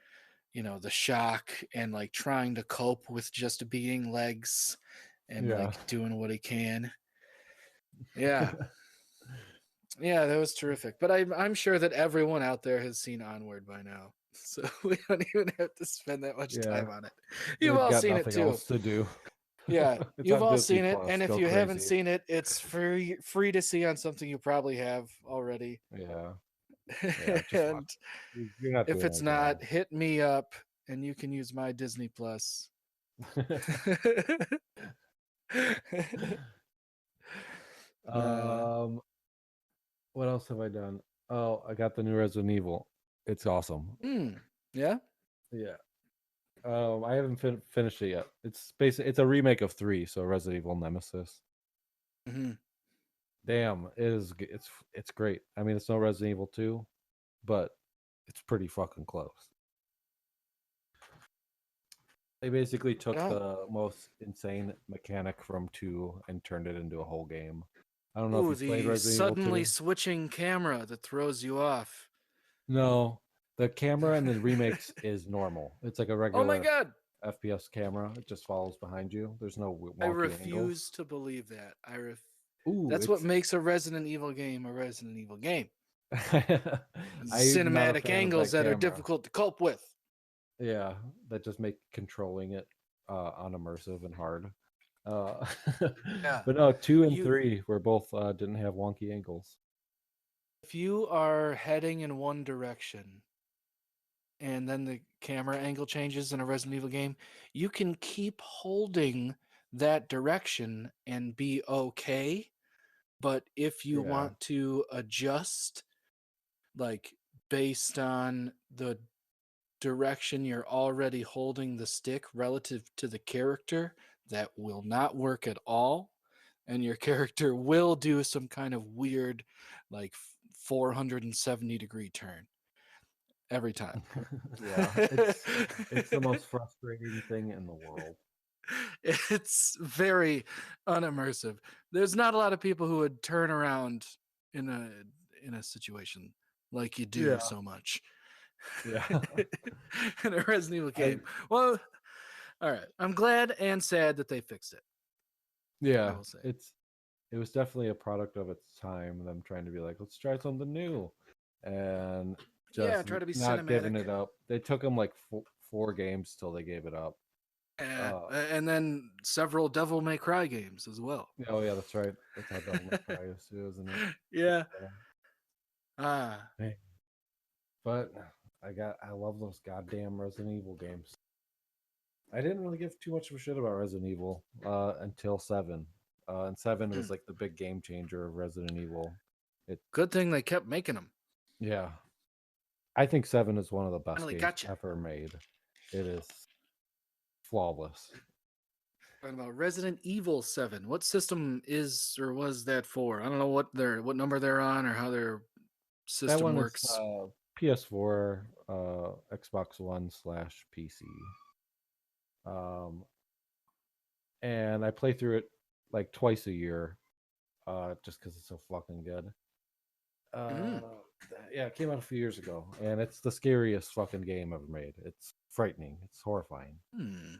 B: the shock and like trying to cope with just being Legs and
A: yeah.
B: like doing what he can. Yeah. Yeah, that was terrific. But I'm sure that everyone out there has seen Onward by now. So we don't even have to spend that much
A: Yeah,
B: time on it. You've
A: they've
B: all
A: got
B: seen it
A: nothing
B: too.
A: else to do.
B: Yeah,
A: It's
B: you've
A: on
B: all
A: Disney
B: seen it,
A: Plus.
B: and if
A: Go
B: you haven't
A: crazy.
B: seen it, it's free to see on something you probably have already.
A: Yeah, yeah. Just watch.
B: And
A: You're not
B: if
A: doing
B: it's
A: anything
B: not,
A: wrong.
B: hit me up and you can use my Disney Plus. uh,
A: um, what else have I done? Oh, I got the new Resident Evil. It's awesome.
B: yeah.
A: Yeah. I haven't finished it yet. It's a remake of 3, so Resident Evil Nemesis.
B: Mm-hmm.
A: Damn, it's great. I mean, it's no Resident Evil 2, but it's pretty fucking close. They basically took
B: Oh,
A: the most insane mechanic from 2 and turned it into a whole game. I don't know if
B: ooh,
A: you've played
B: the
A: Resident Evil
B: suddenly
A: 2.
B: switching camera that throws you off.
A: No, the camera in the remakes is normal. It's like a
B: Oh my
A: regular
B: god!
A: FPS camera. It just follows behind you. There's no
B: I
A: wonky angles.
B: refuse to believe that.
A: Ooh,
B: That's what makes a Resident Evil game a Resident Evil game.
A: I'm not a
B: Cinematic
A: fan of
B: angles
A: that
B: that are
A: camera.
B: difficult to cope with.
A: Yeah, that just make controlling it unimmersive and hard. Uh,
B: Yeah.
A: but no, 2 and
B: You
A: 3 were both didn't have wonky angles.
B: if you are heading in one direction and then the camera angle changes in a Resident Evil game, you can keep holding that direction and be okay. But if you
A: Yeah.
B: want to adjust, like based on the direction you're already holding the stick relative to the character, that will not work at all. And your character will do some kind of weird, like 470-degree turn every time.
A: Yeah, it's the most frustrating thing in the world.
B: It's very unimmersive. There's not a lot of people who would turn around in a situation like you do
A: Yeah.
B: so much
A: Yeah.
B: in a Resident Evil
A: I
B: game. Well, all right. I'm glad and sad that they fixed it. I
A: yeah,
B: will say.
A: it was definitely a product of its time, them trying to be like, let's try something new. And
B: Yeah,
A: just
B: try to be
A: not giving
B: cinematic.
A: it up. They took them like 4 games till they gave it up.
B: And then several Devil May Cry games as well.
A: Oh yeah, that's right. That's how Devil May Cry is too, isn't it?
B: Yeah.
A: Man. But I love those goddamn Resident Evil games. I didn't really give too much of a shit about Resident Evil until 7. And 7 was
B: Mm.
A: like the big game changer of Resident Evil.
B: Good thing they kept making them.
A: Yeah. I think 7 is one of the best
B: Finally
A: games
B: got you.
A: ever made. It is flawless.
B: Talking about Resident Evil 7. What system is or was that for? I don't know what number they're on or how their
A: That
B: system
A: one is
B: works.
A: PS4, Xbox One / PC. Um, and I play through it like twice a year, just because it's so fucking good.
B: Mm.
A: Yeah, it came out a few years ago, and it's the scariest fucking game ever made. It's frightening. It's horrifying.
B: Hmm.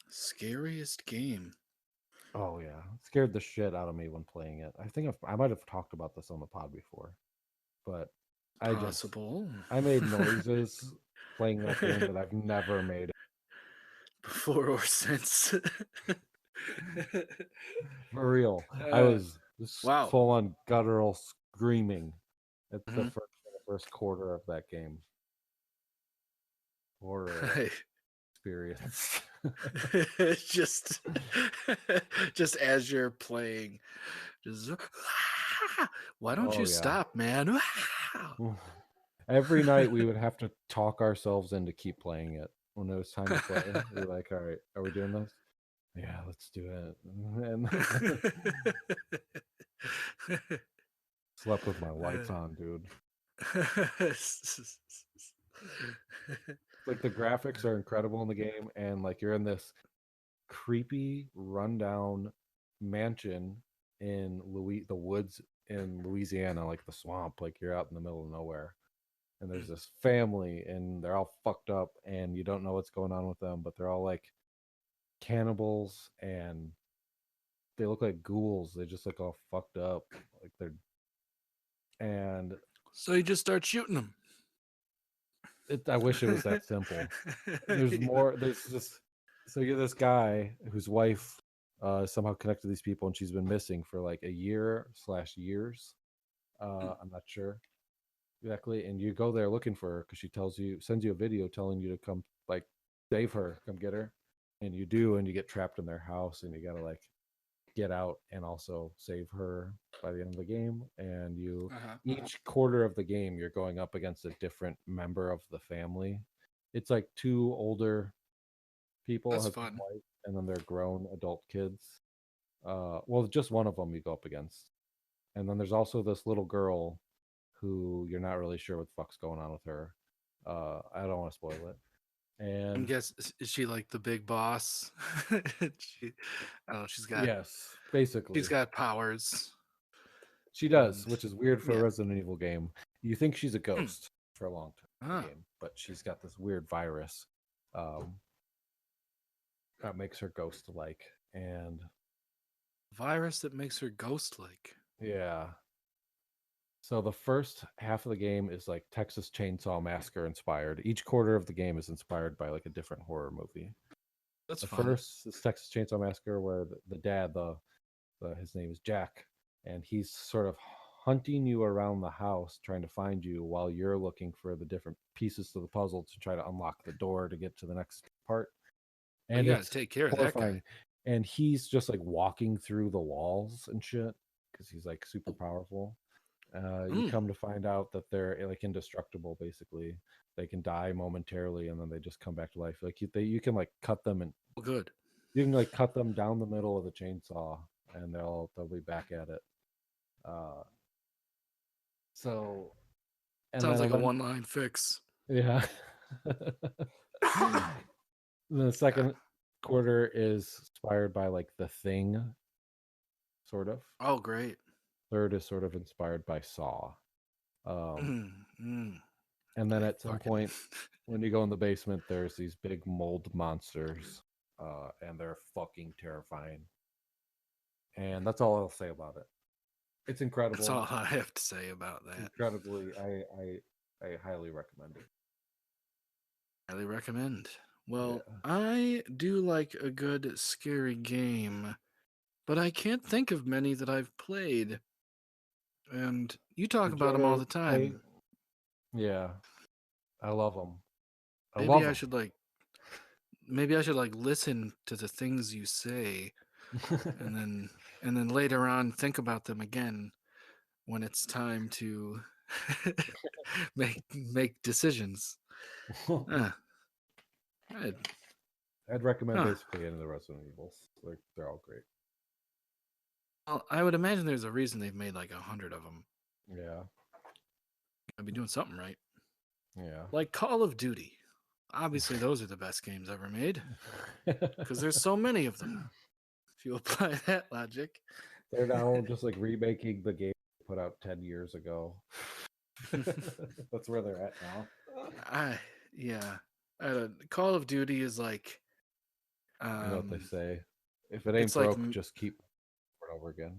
B: Scariest game.
A: Oh yeah, it scared the shit out of me when playing it. I think I might have talked about this on the pod before, but
B: Possible.
A: I made noises playing that game that I've never made.
B: Before or since.
A: For real. I
B: uh,
A: was just
B: wow.
A: full on guttural screaming at
B: Mhm.
A: the first quarter of that game. Horror experience.
B: just just as you're playing, just why don't
A: Oh
B: you
A: yeah.
B: stop, man?
A: Every night we would have to talk ourselves into keep playing it. When it was time to play, we were like, all right, are we doing this? Yeah, let's do it. And slept with my lights on, dude. Like the graphics are incredible in the game, and like you're in this creepy, rundown mansion in the woods in Louisiana, like the swamp, like you're out in the middle of nowhere. And there's this family, and they're all fucked up, and you don't know what's going on with them, but they're all like cannibals, and they look like ghouls. They just look all fucked up, like they're and
B: So you just start shooting them.
A: I wish it was that simple. There's more. There's just so you're this guy whose wife somehow connected to these people, and she's been missing for like a year / years. I'm not sure exactly. And you go there looking for her because she sends you a video telling you to come like save her, come get her, and you do, and you get trapped in their house, and you gotta like get out and also save her by the end of the game. And each quarter of the game, you're going up against a different member of the family. It's like two older people,
B: That's
A: husband
B: fun.
A: and wife, and then they're grown adult kids. Well, just one of them you go up against, and then there's also this little girl who you're not really sure what the fuck's going on with her. I don't want to spoil it.
B: I'm
A: And
B: guess is she like the big boss? she, oh,
A: yes,
B: she's
A: basically,
B: got powers.
A: she does,
B: And
A: which is weird for a
B: yeah.
A: Resident Evil game. You think she's a
B: Hmm.
A: ghost for a long time in the
B: Ah,
A: game, but she's got this weird virus um, that makes her ghost-like. And
B: virus that makes her ghost-like.
A: yeah, so the first half of the game is like Texas Chainsaw Massacre inspired. Each quarter of the game is inspired by like a different horror movie.
B: That's
A: The
B: fun.
A: first is Texas Chainsaw Massacre, where the dad, his name is Jack, and he's sort of hunting you around the house, trying to find you while you're looking for the different pieces to the puzzle to try to unlock the door to get to the next part.
B: Well,
A: And
B: you got to
A: it's
B: take care of that guy.
A: horrifying. And he's just like walking through the walls and shit because he's like super powerful. You
B: Mm,
A: come to find out that they're like indestructible. Basically, they can die momentarily and then they just come back to life. Like you can like cut them, and
B: well, good.
A: you can like cut them down the middle of the chainsaw, and they'll be back at it. Uh, so and
B: Sounds
A: then
B: like a
A: event
B: one-line fix.
A: yeah. The second quarter is inspired by like The Thing, sort of.
B: Oh, great.
A: Third is sort of inspired by Saw. Um,
B: Mm, mm.
A: and then
B: I
A: at some
B: fucking
A: point, when you go in the basement, there's these big mold monsters, and they're fucking terrifying. And that's all I'll say about it. It's
B: that's
A: incredible.
B: all I have to say about
A: It's
B: that.
A: incredibly. I highly recommend it.
B: Highly recommend. Well,
A: Yeah.
B: I do like a good scary game, but I can't think of many that I've played. And you talk
A: Did you
B: about them all
A: ever
B: the
A: play?
B: time.
A: Yeah, I love them. I
B: Maybe
A: love
B: I
A: them.
B: should like maybe I should like listen to the things you say and then later on think about them again when it's time to make decisions. Uh, I-
A: I'd recommend
B: huh.
A: basically any of the Resident Evils. They're all great.
B: Well, I would imagine there's a reason they've made like 100 of them.
A: Yeah,
B: I'd be doing something right.
A: yeah.
B: Like Call of Duty. Obviously, those are the best games ever made because there's so many of them. If you apply that logic,
A: They're now just like remaking the game they put out 10 years ago. That's where they're at now.
B: yeah, Call of Duty is like,
A: You know what they say? If it
B: it's
A: ain't
B: like
A: broke, just keep over and over again.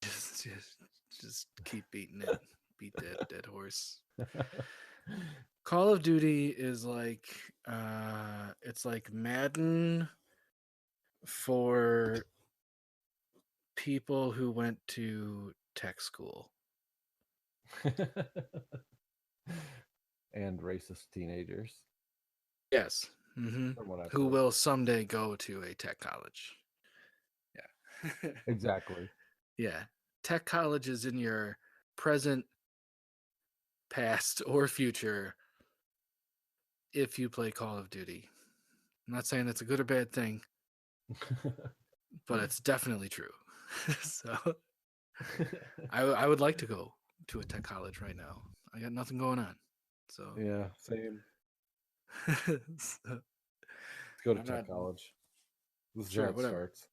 B: just, just, just keep beating it, beat that dead horse. Call of Duty is like, it's like Madden for people who went to tech school.
A: And racist teenagers.
B: Yes. Mm-hmm.
A: From what I've
B: Who
A: heard.
B: will someday go to a tech college. Yeah.
A: Exactly.
B: Yeah. Tech college is in your present, past, or future if you play Call of Duty. I'm not saying that's a good or bad thing, but it's definitely true. So I would like to go to a tech college right now. I got nothing going on. So
A: Yeah, same.
B: so,
A: Let's go to
B: I'm
A: tech
B: not
A: college. This is
B: sure,
A: how it
B: whatever.
A: starts.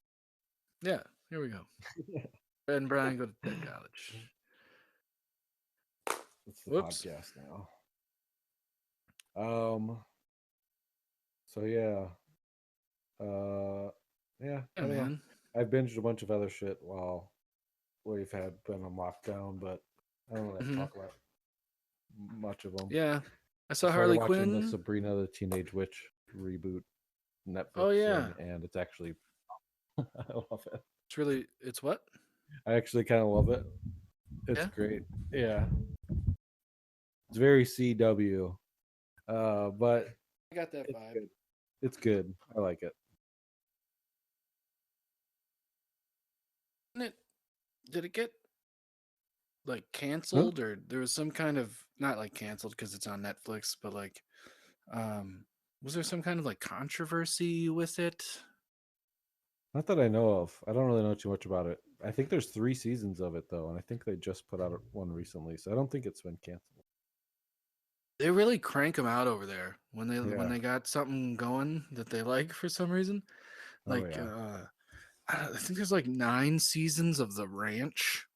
B: Yeah, here we go. Brad and Brian go to tech college.
A: It's the
B: Whoops.
A: podcast now. So yeah. Yeah, I
B: Yeah,
A: don't know.
B: man.
A: I binged a bunch of other shit while we've been on lockdown, but I don't really
B: Mhm.
A: talk about much of them.
B: Yeah. I
A: I
B: saw
A: started
B: Harley
A: watching the
B: Quinn.
A: Sabrina the Teenage Witch reboot Netflix
B: Oh yeah.
A: thing, and it's actually I love it.
B: It's what?
A: I actually kind of love it. It's
B: Yeah.
A: great. Yeah, it's very CW, but
B: I got that
A: it's
B: vibe.
A: good. It's good. I like it.
B: Did it get like
A: Huh?
B: canceled, or there was some kind of, not like canceled because it's on Netflix, but like was there some kind of like controversy with it?
A: Not that I know of. I don't really know too much about it. I think there's 3 seasons of it though, and I think they just put out one recently, so I don't think it's been canceled.
B: They really crank them out over there when
A: Yeah.
B: they got something going that they like for some reason.
A: Oh
B: Like
A: yeah.
B: I think there's like 9 seasons of The Ranch.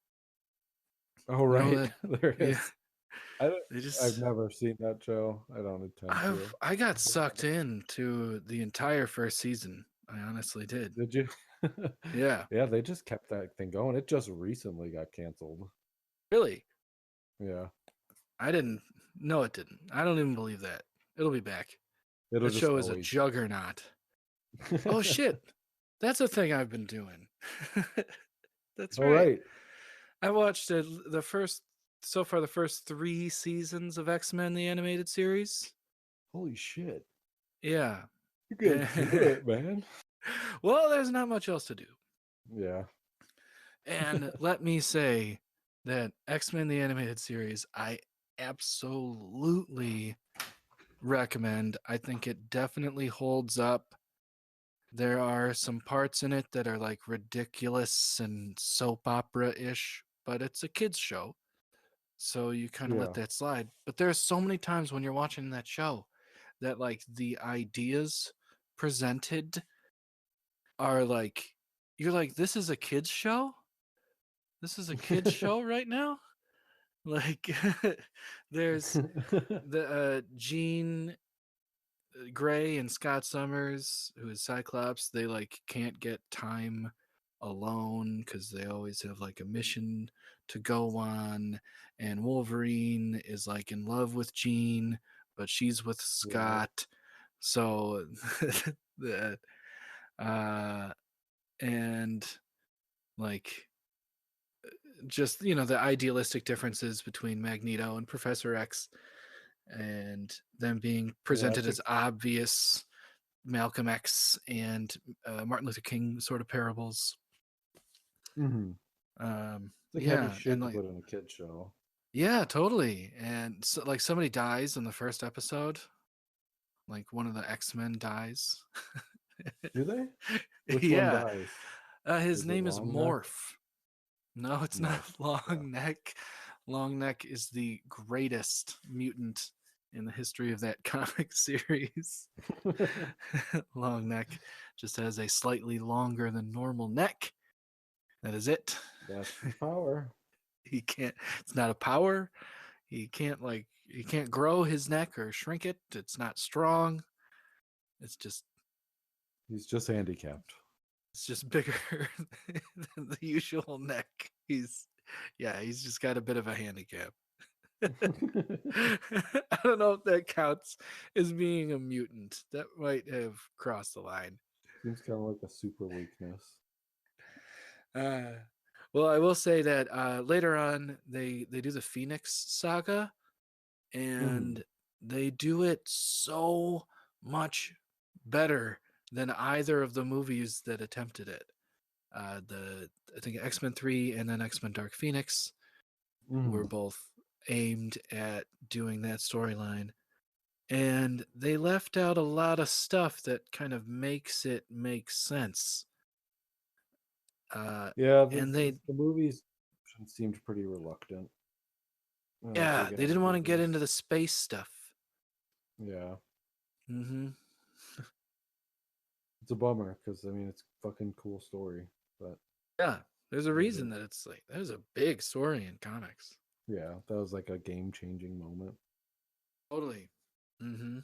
A: Oh
B: You know
A: right,
B: that?
A: there
B: Yeah.
A: is. I don't,
B: They
A: I've
B: just
A: never seen that show. I don't intend to.
B: I got sucked into the entire first season. I honestly did.
A: Did you?
B: Yeah.
A: Yeah, they just kept that thing going. It just recently got canceled.
B: Really?
A: Yeah,
B: I didn't. No, it didn't. I don't even believe that. It'll be back.
A: it'll
B: That
A: just
B: show is a
A: always.
B: juggernaut. Oh shit. That's a thing I've been doing. That's
A: All
B: right.
A: right.
B: I watched the first the first 3 seasons of X-Men the animated series.
A: Holy shit!
B: Yeah.
A: You're gonna do it, man.
B: Well, there's not much else to do.
A: Yeah.
B: And let me say that X-Men the animated series, I absolutely recommend. I think it definitely holds up. There are some parts in it that are like ridiculous and soap opera-ish, but it's a kids show. So you kind of let
A: Yeah.
B: that slide. But there's so many times when you're watching that show that like the ideas presented are like, you're like, this is a kids show? This is a kids show right now? Like there's the Jean Grey and Scott Summers, who is Cyclops, they like can't get time alone because they always have like a mission to go on. And Wolverine is like in love with Jean, but she's with
A: Yeah.
B: Scott. So the and like just the idealistic differences between Magneto and Professor X and them being
A: Yeah.
B: presented as obvious Malcolm X and Martin Luther King sort of parables.
A: Mm-hmm. It's like heavy
B: Yeah,
A: shit
B: and
A: to
B: like
A: put in a kid show.
B: yeah, totally. And so, like somebody dies in the first episode, like one of the X-Men dies.
A: Do they? Which one
B: Yeah,
A: dies?
B: his
A: Is it
B: name is
A: Long Neck?
B: Morph. No, it's not
A: Morph.
B: Long Neck. Long Neck is the greatest mutant in the history of that comic series. Long Neck just has a slightly longer than normal neck. That is it.
A: That's his power.
B: He can't, it's not a power. He can't grow his neck or shrink it. It's not strong. It's just
A: He's just handicapped.
B: it's just bigger than the usual neck. He's just got a bit of a handicap. I don't know if that counts as being a mutant. That might have crossed the line.
A: Seems kind of like a super weakness.
B: Well, I will say that later on they do the Phoenix saga, and they do it so much better than either of the movies that attempted it. I think X-Men 3 and then X-Men Dark Phoenix were both aimed at doing that storyline. And they left out a lot of stuff that kind of makes it make sense.
A: Yeah,
B: And they
A: the movies seemed pretty reluctant.
B: Yeah,
A: Digging
B: they didn't want to
A: into
B: get
A: this.
B: into the space stuff.
A: Yeah,
B: Mm-hmm.
A: it's a bummer because I mean it's a fucking cool story, but
B: Yeah, there's a reason that it's like there's a big story in comics.
A: yeah, that was like a game-changing moment.
B: Totally. Mm-hmm.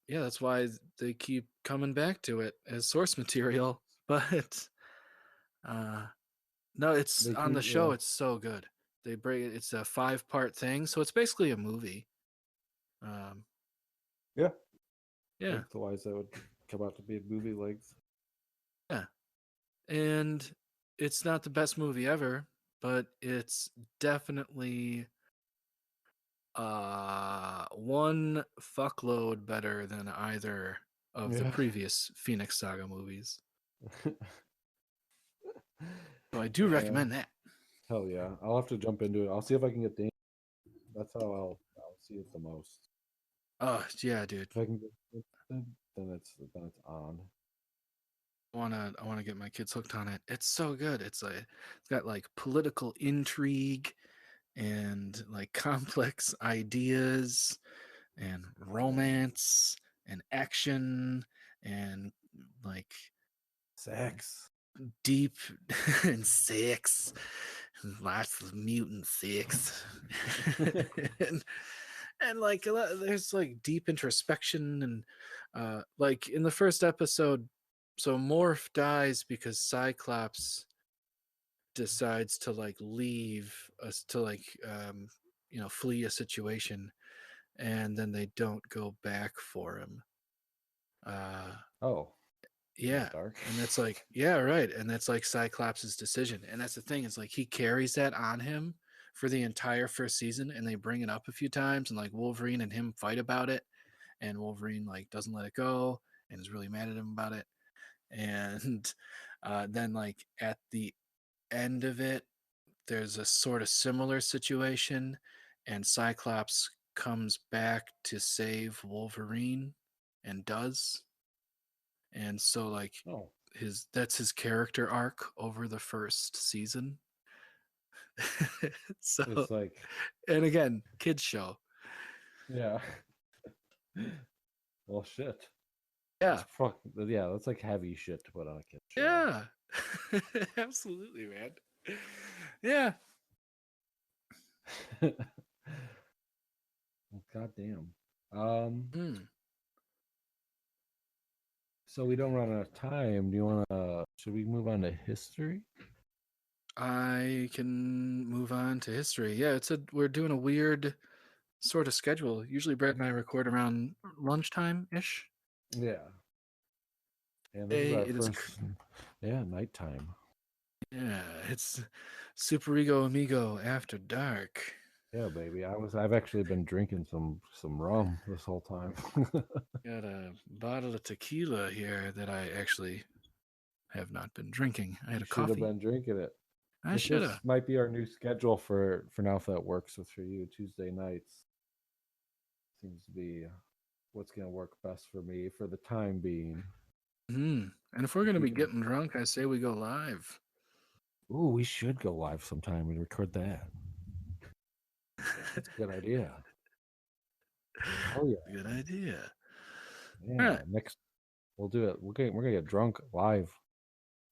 B: Yeah, that's why they keep coming back to it as source material. But no, it's
A: They
B: on the
A: keep,
B: show. It's so good. They break it. It's a 5-part thing, so it's basically a movie.
A: Yeah.
B: Yeah,
A: Otherwise, that would come out to be a movie length.
B: yeah, and it's not the best movie ever, but it's definitely one fuckload better than either of the
A: Yeah.
B: previous Phoenix Saga movies. So I do recommend that.
A: Hell yeah. I'll have to jump into it. I'll see if I can get the. That's how I'll see it the most.
B: Oh yeah, dude.
A: If I can get it, then it's on.
B: I wanna get my kids hooked on it. It's so good. It's got like political intrigue and like complex ideas and romance and action and like
A: Sex.
B: deep and sex, lots of mutant sex, and like there's like deep introspection and like in the first episode, so Morph dies because Cyclops decides to like leave us to like flee a situation, and then they don't go back for him.
A: Oh.
B: Yeah.
A: Dark.
B: And that's like, yeah, right. And that's like Cyclops' decision. And that's the thing, is like he carries that on him for the entire first season, and they bring it up a few times, and like Wolverine and him fight about it, and Wolverine like doesn't let it go and is really mad at him about it. And then like at the end of it, there's a sort of similar situation, and Cyclops comes back to save Wolverine and does. And so like
A: Oh.
B: that's his character arc over the first season. So
A: It's like.
B: and again, kids show.
A: Yeah. Well, shit.
B: Yeah.
A: Yeah, that's like heavy shit to put on a kid show.
B: Yeah. Absolutely, man. Yeah.
A: God damn.
B: Mm.
A: So we don't run out of time. Do you want to? Should we move on to history?
B: I can move on to history. Yeah, we're doing a weird sort of schedule. Usually Brett and I record around lunchtime ish.
A: Yeah. And this is our
B: It is
A: first. Yeah, nighttime.
B: Yeah, it's Super Ego Amigo After Dark.
A: Yeah, baby. I've actually been drinking some rum this whole time.
B: Got a bottle of tequila here that I actually have not been drinking. I had
A: You
B: a
A: should have
B: coffee.
A: been drinking it.
B: I should
A: This
B: have.
A: might be our new schedule for now if that works with for you. Tuesday nights seems to be what's going to work best for me for the time being.
B: And if we're
A: If
B: going to
A: we
B: be
A: can,
B: getting drunk, I say we go live.
A: ooh, we should go live sometime and record that. That's a good idea. Oh yeah,
B: Good idea. All
A: yeah.
B: right.
A: Next, we'll do it. We're gonna get drunk live.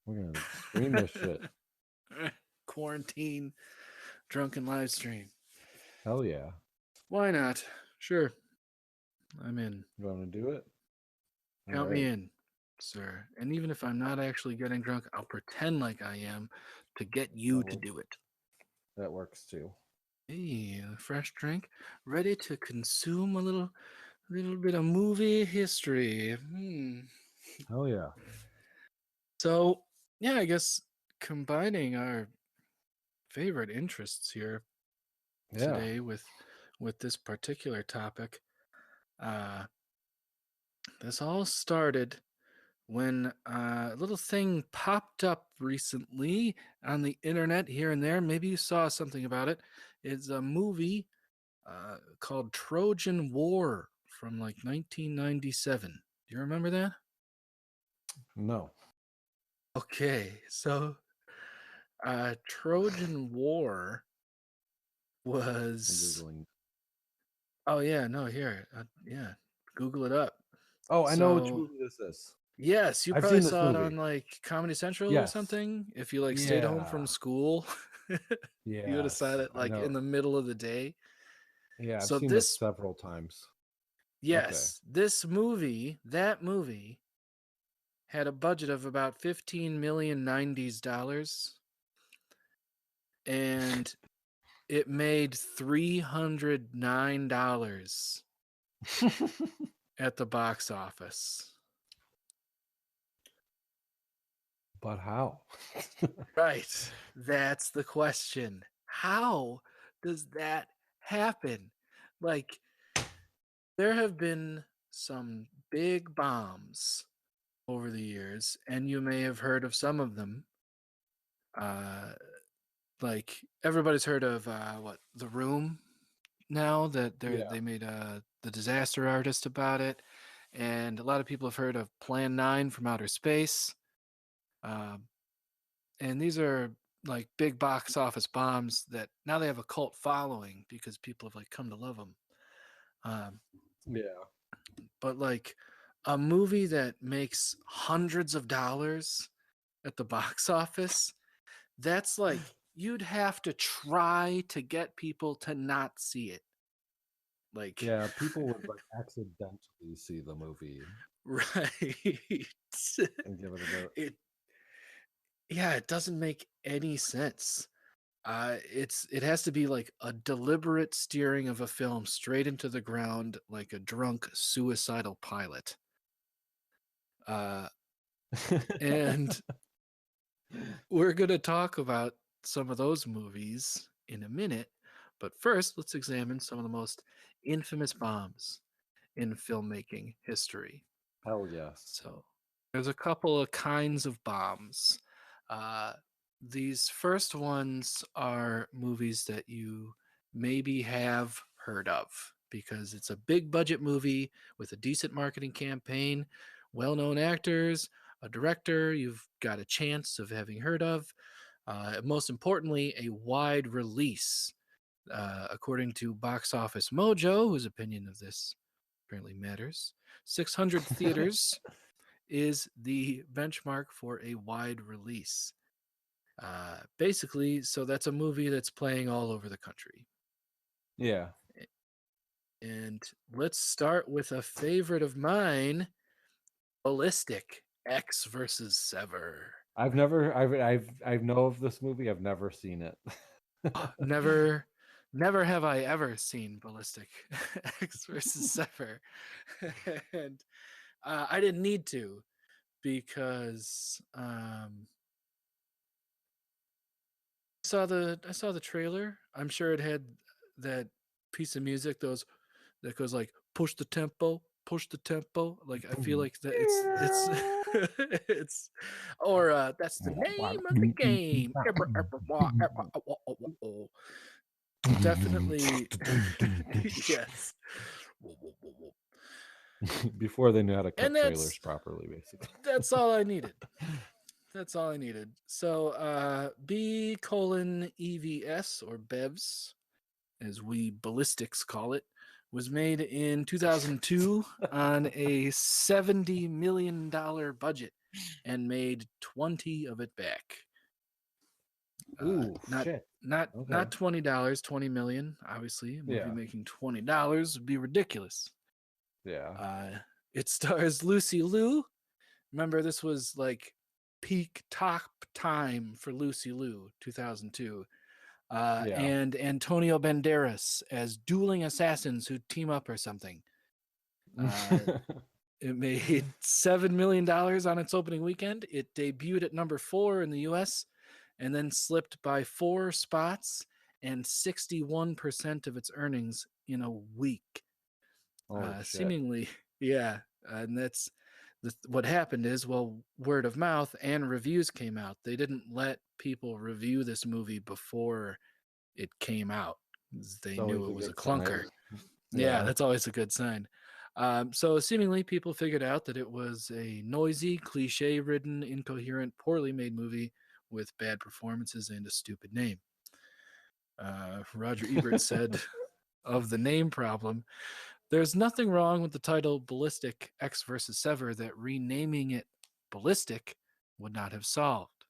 A: We're gonna stream this shit.
B: Quarantine drunken live stream.
A: Hell yeah.
B: Why not? Sure. I'm in.
A: You want to do it? All
B: Count me
A: right.
B: in, sir. And even if I'm not actually getting drunk, I'll pretend like I am to get you to do it.
A: That works too.
B: Hey, a fresh drink, ready to consume a little bit of movie history.
A: Hell yeah.
B: So, yeah, I guess combining our favorite interests here
A: Yeah.
B: today with this particular topic, uh, this all started when a little thing popped up recently on the internet here and there. Maybe you saw something about it. It's a movie called Trojan War from like 1997. Do you remember that?
A: No.
B: Okay, so Trojan War
A: I'm
B: was.
A: googling.
B: Oh yeah, no, here, yeah, Google it up.
A: Oh, I know which
B: So
A: movie this is.
B: yes, you
A: I've
B: probably
A: seen this
B: saw it
A: movie.
B: on like Comedy Central or
A: Yes.
B: something. If you like stayed home from
A: Yeah.
B: school, you would have saw
A: Yes.
B: it
A: I
B: like in
A: know.
B: the middle of the day.
A: Yeah, I've
B: So
A: seen this
B: this,
A: several times. Okay.
B: yes, that movie had a budget of about 15 million 90s dollars, and it made $309 at the box office.
A: But how?
B: Right. That's the question. How does that happen? Like, there have been some big bombs over the years, and you may have heard of some of them. Uh, like everybody's heard of what The Room now that
A: Yeah.
B: they made the Disaster Artist about it, and a lot of people have heard of Plan 9 from Outer Space. Um, and these are like big box office bombs that now they have a cult following because people have like come to love them. Um,
A: Yeah.
B: but like a movie that makes hundreds of dollars at the box office, that's like you'd have to try to get people to not see it. Like,
A: Yeah, people would like accidentally see the movie
B: right.
A: and give it a go.
B: it Yeah, it doesn't make any sense. It has to be like a deliberate steering of a film straight into the ground, like a drunk suicidal pilot. Uh, and we're gonna talk about some of those movies in a minute, but first, let's examine some of the most infamous bombs in filmmaking history.
A: Hell yes.
B: So there's a couple of kinds of bombs. Uh, these first ones are movies that you maybe have heard of because it's a big budget movie with a decent marketing campaign, well known actors, a director you've got a chance of having heard of. Most importantly, a wide release. According to Box Office Mojo, whose opinion of this apparently matters, 600 theaters is the benchmark for a wide release. Basically, so that's a movie that's playing all over the country.
A: Yeah.
B: And let's start with a favorite of mine, Ballistic X versus Sever.
A: I know of this movie. I've never seen it.
B: Never, never have I ever seen Ballistic X versus Sever. And I didn't need to because I saw the trailer. I'm sure it had that piece of music that goes like push the tempo, push the tempo. Like I feel like that it's it's or that's the name of the game. Definitely yes.
A: Before they knew how to cut
B: And
A: trailers properly, basically.
B: that's all I needed. That's all I needed. So B:EVS or BEVS, as we ballistics call it, was made in 2002 on a $70 million budget and made 20 of it back.
A: Ooh,
B: not
A: shit.
B: not
A: Okay.
B: not $20, 20 million. Obviously, a movie making $20 would be ridiculous.
A: Yeah.
B: It stars Lucy Liu. Remember, this was like peak top time for Lucy Liu, 2002. And Antonio Banderas as dueling assassins who team up or something. It made $7 million on its opening weekend. It debuted at number 4 in the US and then slipped by 4 spots and 61% of its earnings in a week. Seemingly, yeah. And that's what happened is, well, word of mouth and reviews came out. They didn't let people review this movie before it came out. They knew it was a clunker. Yeah, that's always a good sign. So seemingly people figured out that it was a noisy, cliche-ridden, incoherent, poorly made movie with bad performances and a stupid name. Roger Ebert said of the name problem, there's nothing wrong with the title Ballistic X versus Sever that renaming it Ballistic would not have solved.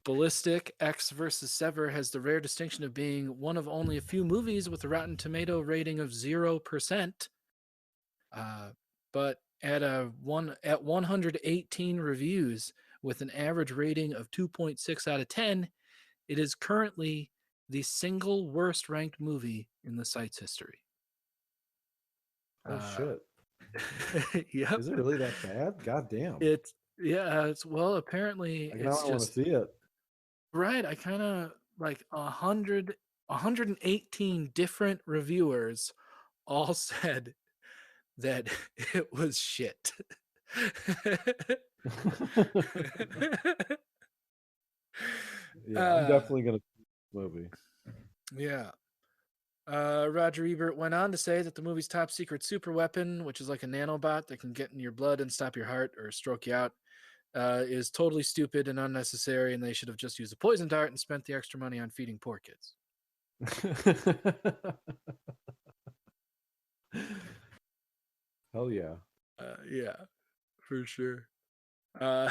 B: Ballistic X versus Sever has the rare distinction of being one of only a few movies with a Rotten Tomato rating of 0%. But at 118 reviews with an average rating of 2.6 out of 10, it is currently the single worst ranked movie in the site's history.
A: Oh shit.
B: Yep.
A: Is it really that bad? God damn.
B: It's well, apparently
A: I want to see it.
B: Right. I kind of like 118 different reviewers all said that it was shit.
A: I'm definitely gonna see this movie.
B: Yeah. Roger Ebert went on to say that the movie's top secret super weapon, which is like a nanobot that can get in your blood and stop your heart or stroke you out, is totally stupid and unnecessary, and they should have just used a poison dart and spent the extra money on feeding poor kids.
A: Hell yeah.
B: Yeah, for sure. Now,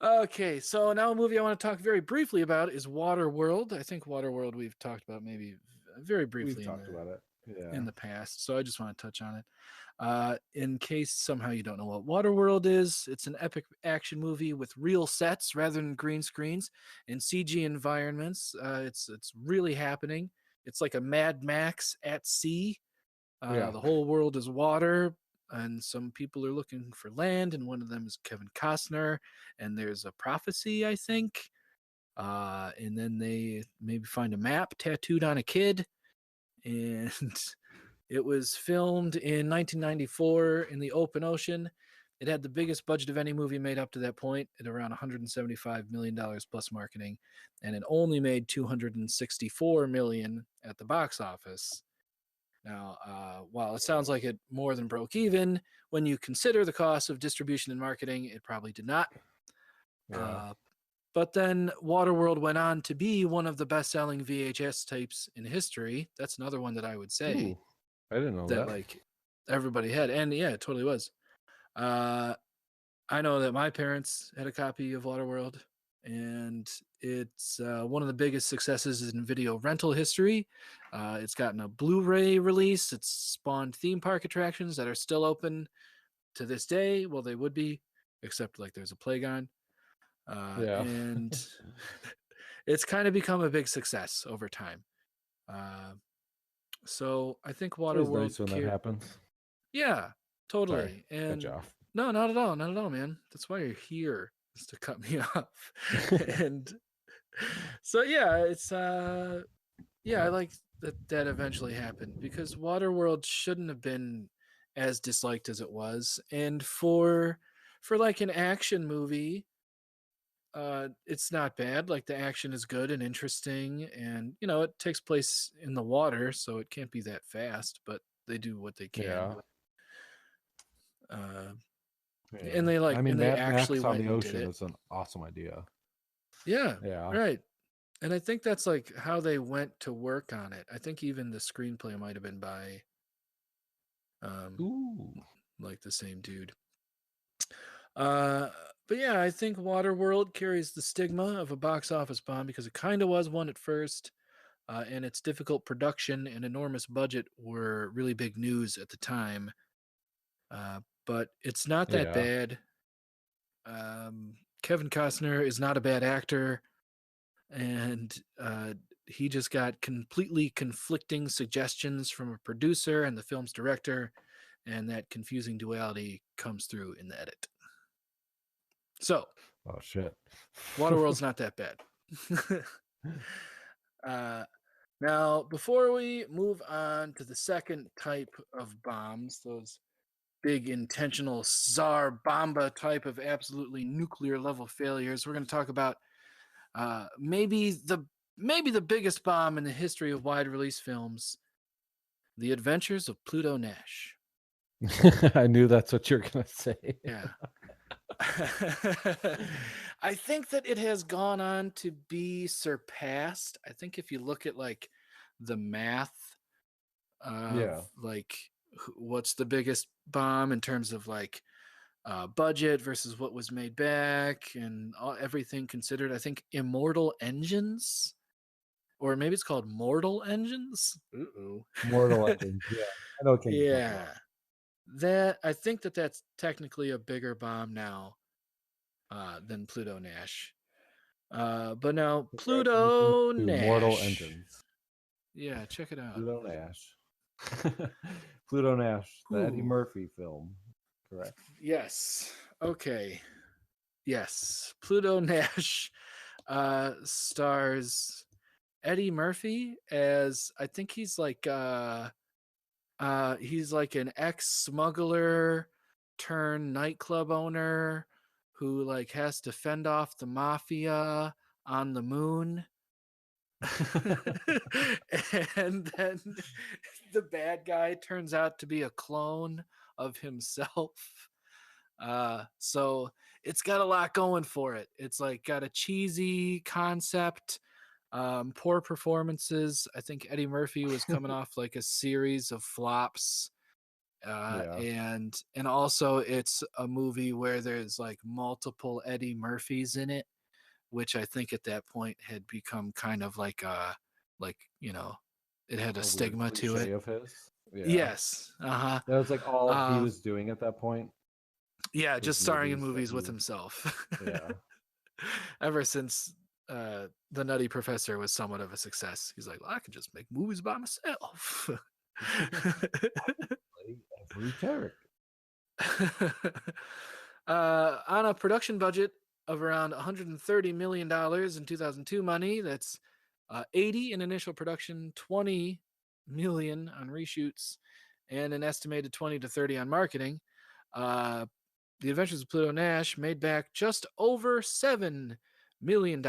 B: okay, so now a movie I want to talk very briefly about is Waterworld. I think Waterworld we've talked about maybe very briefly
A: about it.
B: In the past, so I just want to touch on it. In case somehow you don't know what Waterworld is, it's an epic action movie with real sets rather than green screens and CG environments. It's really happening. It's like a Mad Max at sea. The whole world is water, and some people are looking for land, and one of them is Kevin Costner, and there's a prophecy, I think. And then they maybe find a map tattooed on a kid, and it was filmed in 1994 in the open ocean. It had the biggest budget of any movie made up to that point at around $175 million plus marketing, and it only made $264 million at the box office. Now, while it sounds like it more than broke even, when you consider the cost of distribution and marketing, it probably did not. But then Waterworld went on to be one of the best-selling VHS tapes in history. That's another one that I would say.
A: Ooh, I didn't know that.
B: Like everybody had, and yeah, it totally was. I know that my parents had a copy of Waterworld, and it's one of the biggest successes in video rental history. It's gotten a Blu-ray release. It's spawned theme park attractions that are still open to this day. Well, they would be, except like there's a plague on. And it's kind of become a big success over time. So I think Waterworld.
A: It's nice when that happens.
B: Yeah, totally.
A: Sorry,
B: and
A: cut you off.
B: no, not at all, man. That's why you're here. just to cut me off. And so yeah, it's yeah, I like that eventually happened because Waterworld shouldn't have been as disliked as it was. And for like an action movie, it's not bad. Like the action is good and interesting, and it takes place in the water, so it can't be that fast, but they do what they can.
A: Yeah.
B: Uh,
A: Yeah.
B: and they
A: I
B: like
A: mean,
B: and they
A: Mad
B: actually
A: Max on
B: went
A: the
B: and did
A: ocean
B: it.
A: is an awesome idea.
B: Yeah,
A: Yeah.
B: right. And I think that's like how they went to work on it. I think even the screenplay might have been by um
A: Ooh.
B: like the same dude. Uh but yeah, I think Waterworld carries the stigma of a box office bomb because it kind of was one at first. And its difficult production and enormous budget were really big news at the time. But it's not that
A: Yeah.
B: bad. Kevin Costner is not a bad actor, and he just got completely conflicting suggestions from a producer and the film's director, and that confusing duality comes through in the edit. So,
A: Oh shit.
B: Waterworld's not that bad. uh, Now, before we move on to the second type of bombs, those big intentional czar bomba type of absolutely nuclear level failures, we're going to talk about maybe the biggest bomb in the history of wide release films, The Adventures of Pluto Nash.
A: I knew that's what you're gonna say.
B: Yeah. I think that it has gone on to be surpassed. I think if you look at like the math of
A: Yeah.
B: like what's the biggest bomb in terms of like budget versus what was made back and everything considered, I think Immortal Engines, or maybe it's called Mortal Engines. Ooh.
A: Mortal Engines. Yeah. I know what game you're talking about.
B: Yeah, that I think that that's technically a bigger bomb now than Pluto Nash. But now
A: Congratulations
B: Pluto
A: to Mortal
B: Nash.
A: Engines.
B: Yeah, check it out.
A: Pluto Nash. Pluto Nash, the Eddie
B: Ooh,
A: Murphy film. Correct.
B: yes. Okay. Yes. Pluto Nash stars Eddie Murphy as, I think he's like an ex-smuggler turned nightclub owner who like has to fend off the mafia on the moon. And then the bad guy turns out to be a clone of himself. So it's got a lot going for it. It's like got a cheesy concept, poor performances. I think Eddie Murphy was coming off like a series of flops.
A: Yeah.
B: And also it's a movie where there's like multiple Eddie Murphys in it, which I think at that point had become kind of like like it had a
A: A weird
B: stigma to
A: cliche
B: it.
A: of his. Yeah.
B: Yes. Uh-huh.
A: That was like all he
B: Uh
A: was doing at that point
B: yeah,
A: was
B: just starring in
A: movies that
B: movies with
A: he.
B: himself.
A: Yeah.
B: Ever since the Nutty Professor was somewhat of a success, he's like, well, I can just make movies by myself.
A: Play every character.
B: On a production budget of around $130 million in 2002 money, that's 80 in initial production, 20 million on reshoots, and an estimated 20 to 30 on marketing. The Adventures of Pluto Nash made back just over $7 million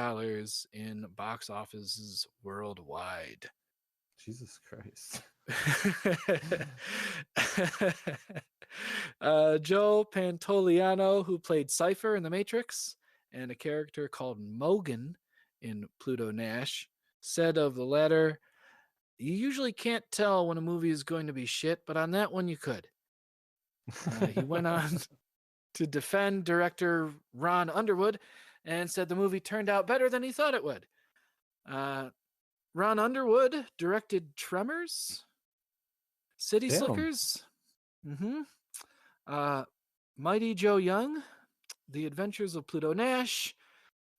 B: in box offices worldwide.
A: Jesus Christ.
B: Joe Pantoliano, who played Cypher in The Matrix, and a character called Mogan in Pluto Nash, said of the latter, "You usually can't tell when a movie is going to be shit, but on that one you could." He went on to defend director Ron Underwood and said the movie turned out better than he thought it would. Ron Underwood directed Tremors, City
A: Damn.
B: Slickers, Mighty Joe Young, The Adventures of Pluto Nash,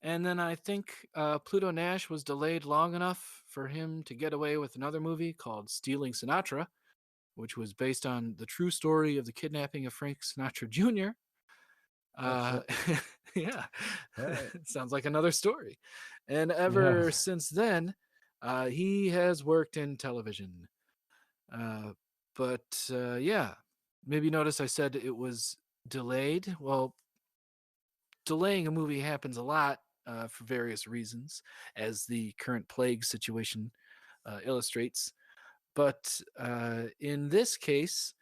B: and then I think Pluto Nash was delayed long enough for him to get away with another movie called Stealing Sinatra, which was based on the true story of the kidnapping of Frank Sinatra Jr. Uh,
A: shit.
B: yeah,
A: All right.
B: sounds like another story. And
A: Yeah.
B: ever since then, he has worked in television. Uh, but yeah, maybe notice I said it was delayed. Well, delaying a movie happens a lot for various reasons, as the current plague situation illustrates. But in this case,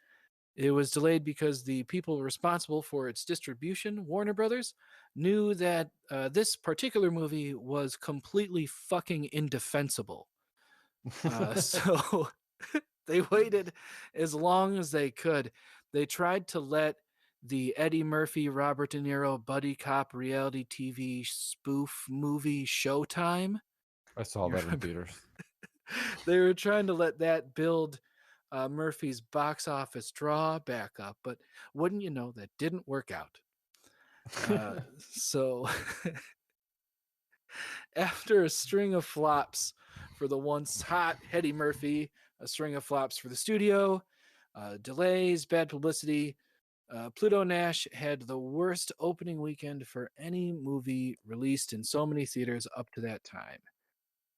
B: it was delayed because the people responsible for its distribution, Warner Brothers, knew that this particular movie was completely fucking indefensible. So they waited as long as they could. They tried to let the Eddie Murphy, Robert De Niro buddy cop reality TV spoof movie Showtime.
A: I saw
B: You
A: that in
B: remember?
A: theaters.
B: They were trying to let that build Murphy's box office draw back up, but wouldn't you know, that didn't work out. So after a string of flops for the once hot Eddie Murphy, a string of flops for the studio, delays, bad publicity, Pluto Nash had the worst opening weekend for any movie released in so many theaters up to that time,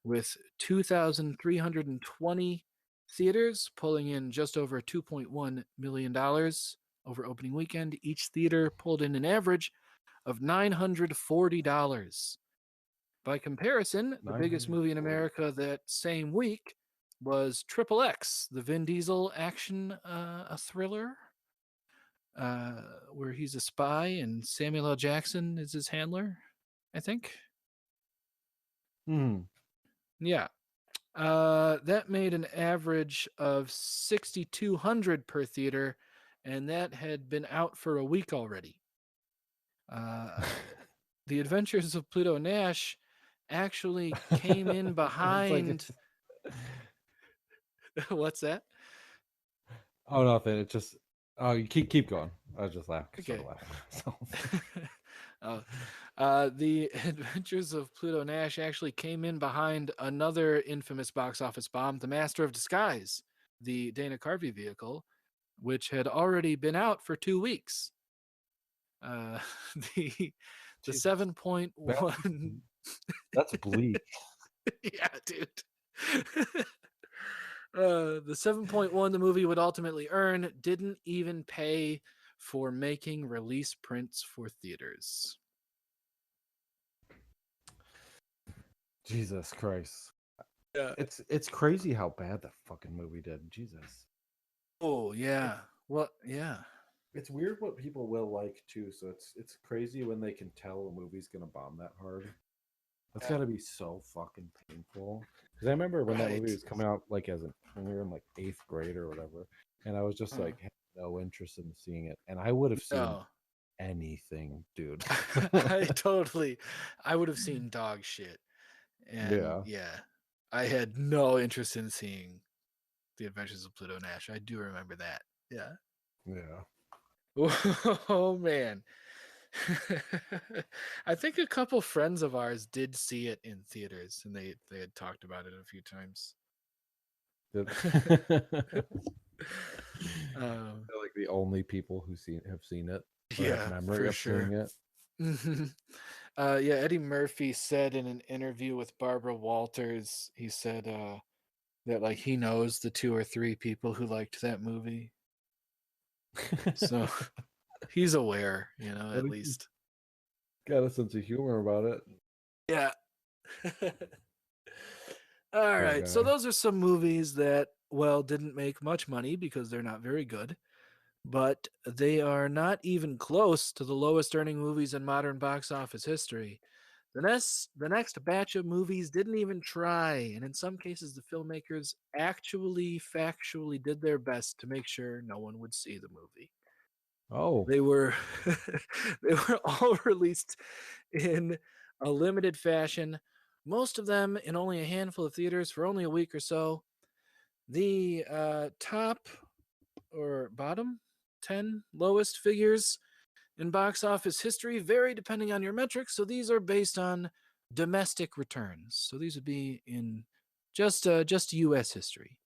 B: with 2,320 theaters pulling in just over $2.1 million over opening weekend. Each theater pulled in an average of $940. By comparison, the biggest movie in
A: 940.
B: America that same week was Triple X, the Vin Diesel action a thriller, where he's a spy and Samuel L. Jackson is his handler, I think.
A: Hmm.
B: Yeah. That made an average of 6,200 per theater, and that had been out for a week already. Uh, the Adventures of Pluto Nash actually came in
A: It's like
B: behind.
A: it's.
B: What's that?
A: Oh, nothing. It just. Oh, you keep going. I just laughed. Started
B: Okay.
A: laughing at myself.
B: Oh, the Adventures of Pluto Nash actually came in behind another infamous box office bomb, The Master of Disguise, the Dana Carvey vehicle, which had already been out for 2 weeks. Uh, the the
A: Jesus,
B: 7.1.
A: that's bleak.
B: Yeah, dude. The 7.1 the movie would ultimately earn didn't even pay for making release prints for theaters.
A: Jesus Christ.
B: Yeah.
A: It's crazy how bad that fucking movie did. Jesus.
B: Oh
A: It's
B: yeah. Well, yeah.
A: it's weird what people will like too. So it's crazy when they can tell a movie's gonna bomb that hard. That's
B: Yeah.
A: got to be so fucking painful. Because I remember when that movie
B: Right.
A: was coming out, like when we were in like eighth grade or whatever, and I was just
B: Huh.
A: like had no interest in seeing it, and I would have seen
B: No.
A: anything, dude.
B: I would have seen dog shit. And
A: Yeah,
B: yeah, I had no interest in seeing The Adventures of Pluto Nash. I do remember that. Yeah.
A: yeah.
B: Oh man. I think a couple friends of ours did see it in theaters, and they had talked about it a few times.
A: Did-
B: um,
A: They're like the only people who have seen it or have
B: yeah,
A: memory
B: for
A: of seeing
B: sure.
A: it.
B: Yeah, Eddie Murphy said in an interview with Barbara Walters, he said that like he knows the two or three people who liked that movie, so he's aware,
A: At
B: at
A: least he's
B: least.
A: got a sense of humor about it.
B: Yeah. All
A: Poor
B: right. So
A: guy.
B: those are some movies that, well, didn't make much money because they're not very good, but they are not even close to the lowest earning movies in modern box office history. The next batch of movies didn't even try, and in some cases the filmmakers actually factually did their best to make sure no one would see the movie.
A: Oh,
B: They were they were all released in a limited fashion, most of them in only a handful of theaters for only a week or so. The top or bottom 10 lowest figures in box office history vary depending on your metrics. So these are based on domestic returns. So these would be in just U.S. history.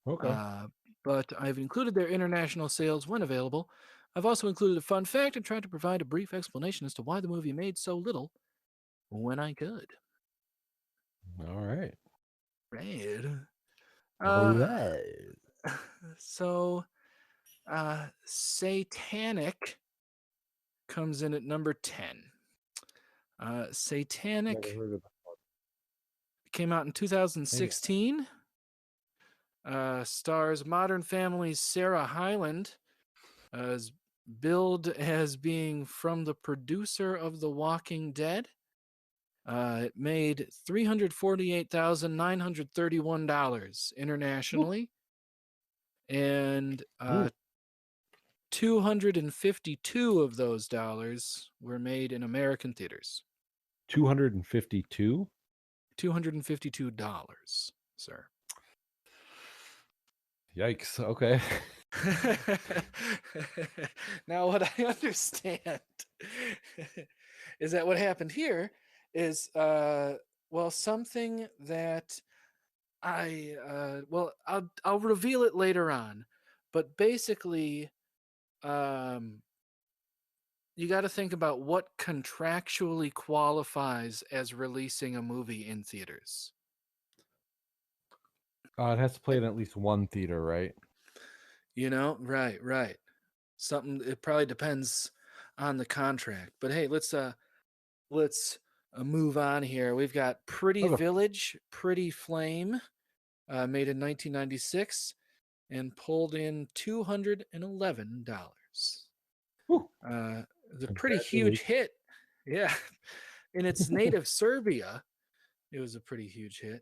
A: okay.
B: Uh, but I've included their international sales when available. I've also included a fun fact and tried to provide a brief explanation as to why the movie made so little when I could.
A: All right.
B: Right.
A: All
B: Uh,
A: right.
B: so, Satanic comes in at number 10.
A: Never
B: Satanic
A: heard of
B: came out in
A: maybe.
B: 2016. Stars Modern Family's Sarah Hyland, is billed as being from the producer of The Walking Dead. It made $348,931 internationally, and
A: Ooh,
B: 252 of those dollars were made in American theaters.
A: 252.
B: $252, sir.
A: Yikes. Okay.
B: Now, what I understand is that what happened here is, well, something that I'll reveal it later on, but basically, um, you got to think about what contractually qualifies as releasing a movie in theaters.
A: It has to play in at least one theater, right?
B: Right. Something, it probably depends on the contract. But hey, let's move on here. We've got Pretty
A: Okay.
B: Village, Pretty Flame, made in 1996 and pulled in $211.
A: Whew.
B: It's a pretty huge
A: Congratulations.
B: hit. Yeah. In its native Serbia, it was a pretty huge hit.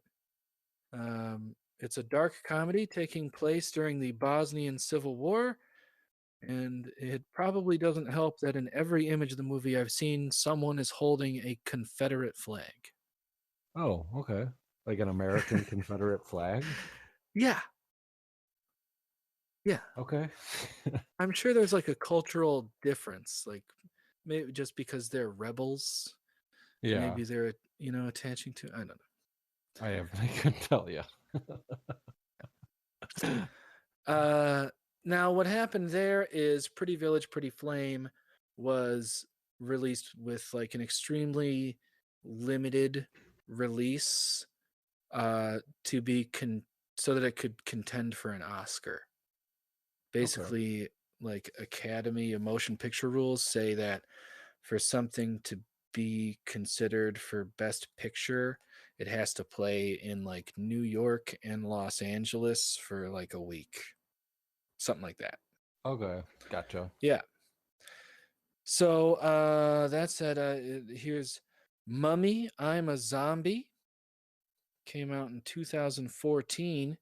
B: It's a dark comedy taking place during the Bosnian Civil War. And it probably doesn't help that in every image of the movie I've seen, someone is holding a Confederate flag.
A: Oh, okay. Like an American Confederate flag.
B: Yeah, yeah.
A: Okay.
B: I'm sure there's like a cultural difference, like maybe just because they're rebels,
A: Yeah,
B: maybe they're, attaching to, I don't know.
A: I couldn't tell you.
B: Uh, Now, what happened there is Pretty Village, Pretty Flame was released with like an extremely limited release, to be so that it could contend for an Oscar.
A: Okay.
B: Basically, like Academy of Motion Picture rules say that for something to be considered for Best Picture, it has to play in like New York and Los Angeles for like a week, something like that.
A: Okay. Gotcha.
B: Yeah. So that said, here's Mummy, I'm a Zombie. Came out in 2014.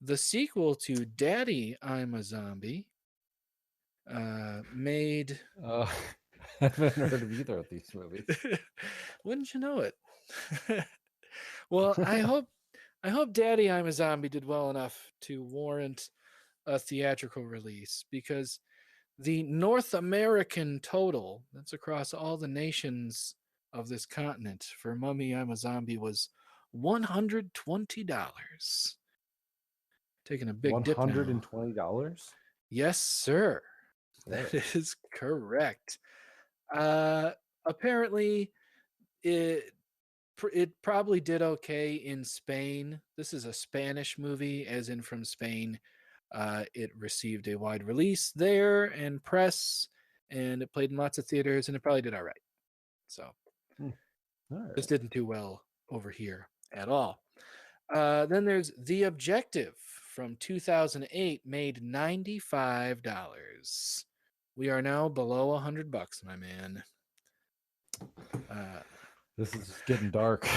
B: The sequel to Daddy, I'm a Zombie, made.
A: I haven't heard of either of these movies.
B: Wouldn't you know it? Well, I hope Daddy, I'm a Zombie did well enough to warrant a theatrical release, because the North American total, that's across all the nations of this continent, for Mummy, I'm a Zombie was $120. Taking a big dip now.
A: $120?
B: Yes, sir. That
A: Whoa.
B: is correct. Uh, Apparently, it it probably did okay in Spain. This is a Spanish movie, as in from Spain. It received a wide release there and press, and it played in lots of theaters, and it probably did all right. So
A: Hmm. All
B: this
A: right.
B: didn't do well over here at all. Then there's The Objective from 2008, made $95. We are now below $100, my man.
A: This is just getting dark.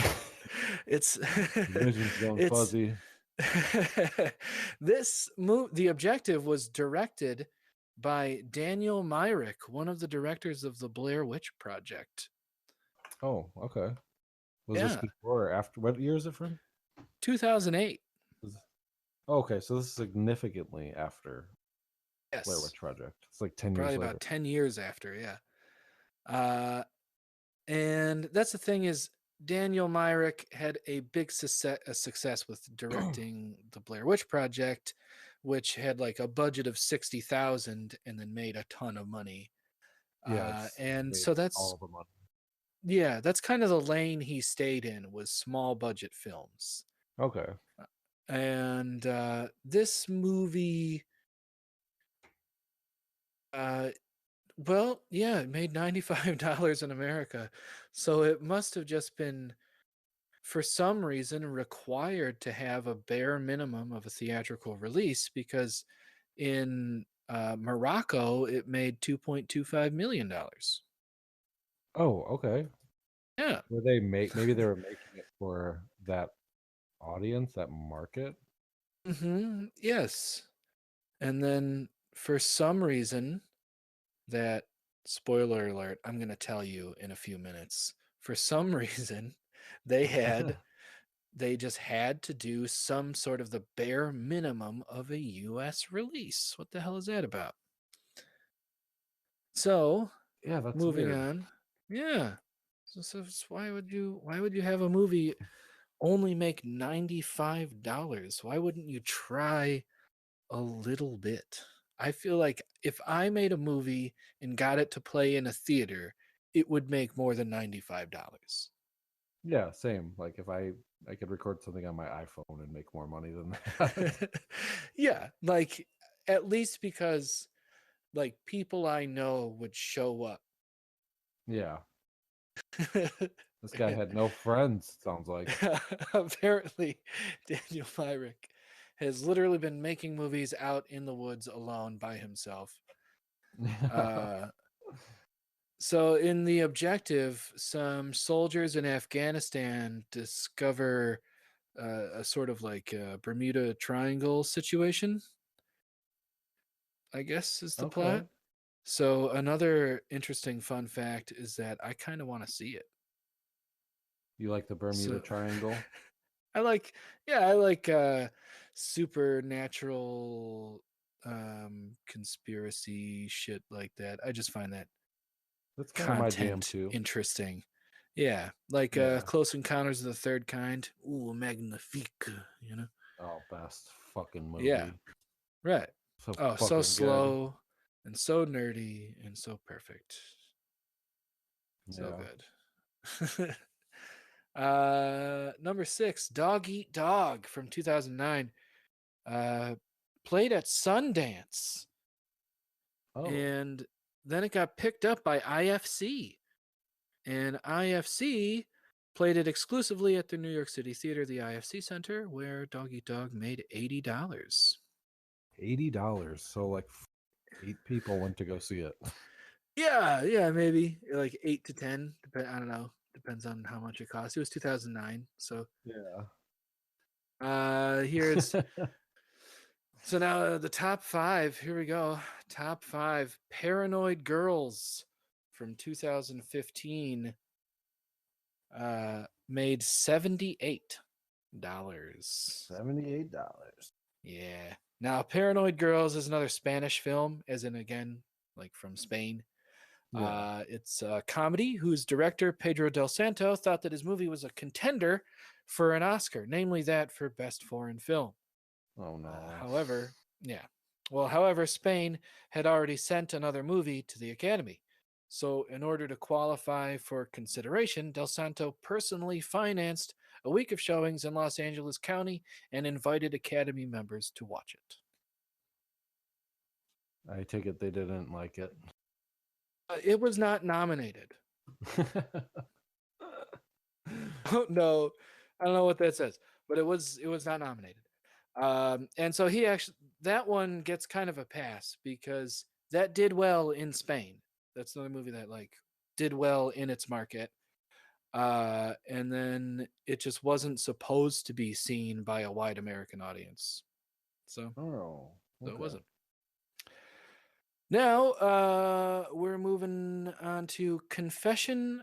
B: It's
A: Vision's going
B: it's
A: fuzzy.
B: The Objective was directed by Daniel Myrick, one of the directors of the Blair Witch Project.
A: Oh, okay. Was this
B: Yeah,
A: before or after? What year is it from?
B: 2008.
A: Oh, okay, so this is significantly after Blair
B: Yes,
A: Witch Project. It's like 10
B: probably
A: years later.
B: about 10 years after. Yeah. And that's the thing is, Daniel Myrick had a big success with directing the Blair Witch Project, which had like a budget of 60,000 and then made a ton of money.
A: Yeah, it's
B: And
A: made
B: so that's
A: all the money.
B: yeah, that's kind of the lane he stayed in, was small budget films.
A: Okay.
B: And this movie, uh, well, yeah, it made $95 in America. So it must have just been, for some reason, required to have a bare minimum of a theatrical release, because in Morocco, it made $2.25 million.
A: Oh, okay.
B: Yeah.
A: Were they maybe they were making it for that audience, that market?
B: Yes. And then for some reason, that, spoiler alert, I'm going to tell you in a few minutes. For some reason, they just had to do some sort of the bare minimum of a US release. What the hell is that about? So,
A: Yeah, that's
B: moving
A: weird.
B: on. Yeah. So why would you have a movie only make $95? Why wouldn't you try a little bit? I feel like if I made a movie and got it to play in a theater, it would make more than $95.
A: Yeah, same. Like if I could record something on my iPhone and make more money than that.
B: Yeah, like, at least because like people I know would show up.
A: Yeah. This guy had no friends, sounds like.
B: Apparently, Daniel Myrick has literally been making movies out in the woods alone by himself. Uh, so, in The Objective, some soldiers in Afghanistan discover a sort of like Bermuda Triangle situation, I guess is the
A: Okay.
B: plot. So, another interesting fun fact is that I kind of want to see it.
A: You like the Bermuda
B: So,
A: Triangle?
B: I like, yeah, I like supernatural conspiracy shit like that. I just find that
A: That's kind of my jam
B: content
A: too.
B: interesting. Yeah, like
A: Yeah.
B: Close Encounters of the Third Kind. Ooh, magnifique, you know?
A: Oh, best fucking
B: Yeah,
A: movie.
B: right.
A: So
B: Oh, so
A: fucking good.
B: slow and so nerdy and so perfect. So
A: Yeah.
B: good. Number 6, Dog Eat Dog from 2009. Uh, played at Sundance,
A: Oh,
B: and then it got picked up by IFC, and IFC played it exclusively at the New York City Theater, the IFC Center, where Dog Eat Dog made $80.
A: $80. So like 8 people went to go see it.
B: Yeah, maybe like 8 to 10. I don't know. Depends on how much it costs. It was 2009, so
A: Yeah.
B: here's so now the top 5. Here we go. Top 5 Paranoid Girls from 2015 made $78.
A: $78.
B: Yeah. Now, Paranoid Girls is another Spanish film, as in, again, like from Spain.
A: Yeah.
B: It's a comedy whose director, Pedro Del Santo, thought that his movie was a contender for an Oscar, namely that for Best Foreign Film.
A: Oh no.
B: However, yeah. Well, however, Spain had already sent another movie to the Academy. So, in order to qualify for consideration, Del Santo personally financed a week of showings in Los Angeles County and invited Academy members to watch it.
A: I take it they didn't like it.
B: It was not nominated. No, I don't know what that says, but it was not nominated. And so he actually, that one gets kind of a pass because that did well in Spain. That's another movie that like did well in its market. And then it just wasn't supposed to be seen by a wide American audience. So,
A: Oh,
B: so it
A: okay.
B: wasn't. Now, we're moving on to Confession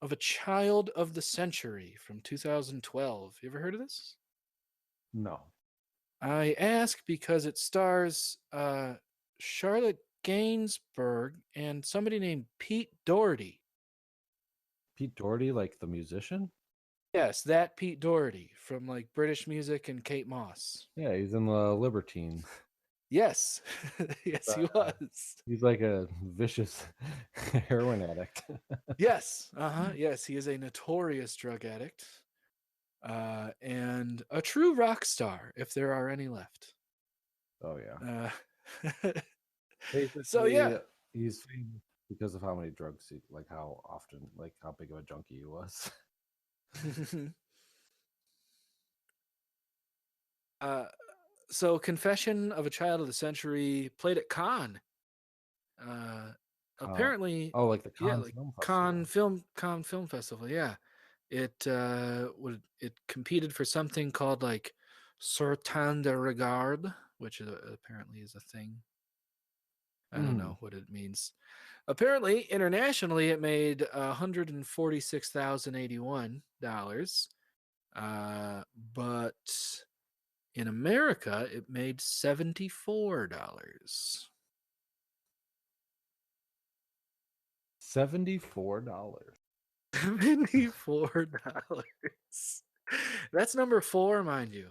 B: of a Child of the Century from 2012. You ever heard of this?
A: No.
B: I ask because it stars Charlotte Gainsbourg and somebody named Pete Doherty.
A: Pete Doherty, like the musician?
B: Yes, that Pete Doherty from like British Music and Kate Moss.
A: Yeah, he's in the Libertines.
B: Yes, yes, he
A: Uh,
B: was.
A: he's like a vicious heroin addict.
B: Yes, yes, he is a notorious drug addict, and a true rock star, if there are any left.
A: Oh yeah.
B: Uh, so
A: Basically,
B: yeah,
A: he's famous because of how many drugs he, like how often, like how big of a junkie he was.
B: uh, so Confession of a Child of the Century played at Cannes. Uh,
A: Con,
B: apparently,
A: oh, like the
B: yeah,
A: Con
B: like
A: Film Festival.
B: Cannes Film Festival. Yeah, it competed for something called like Certain de Regard, which apparently is a thing. I don't
A: Mm.
B: know what it means. Apparently, internationally, it made $146,081. But in America, it made $74.
A: $74.
B: $74. That's number four, mind you.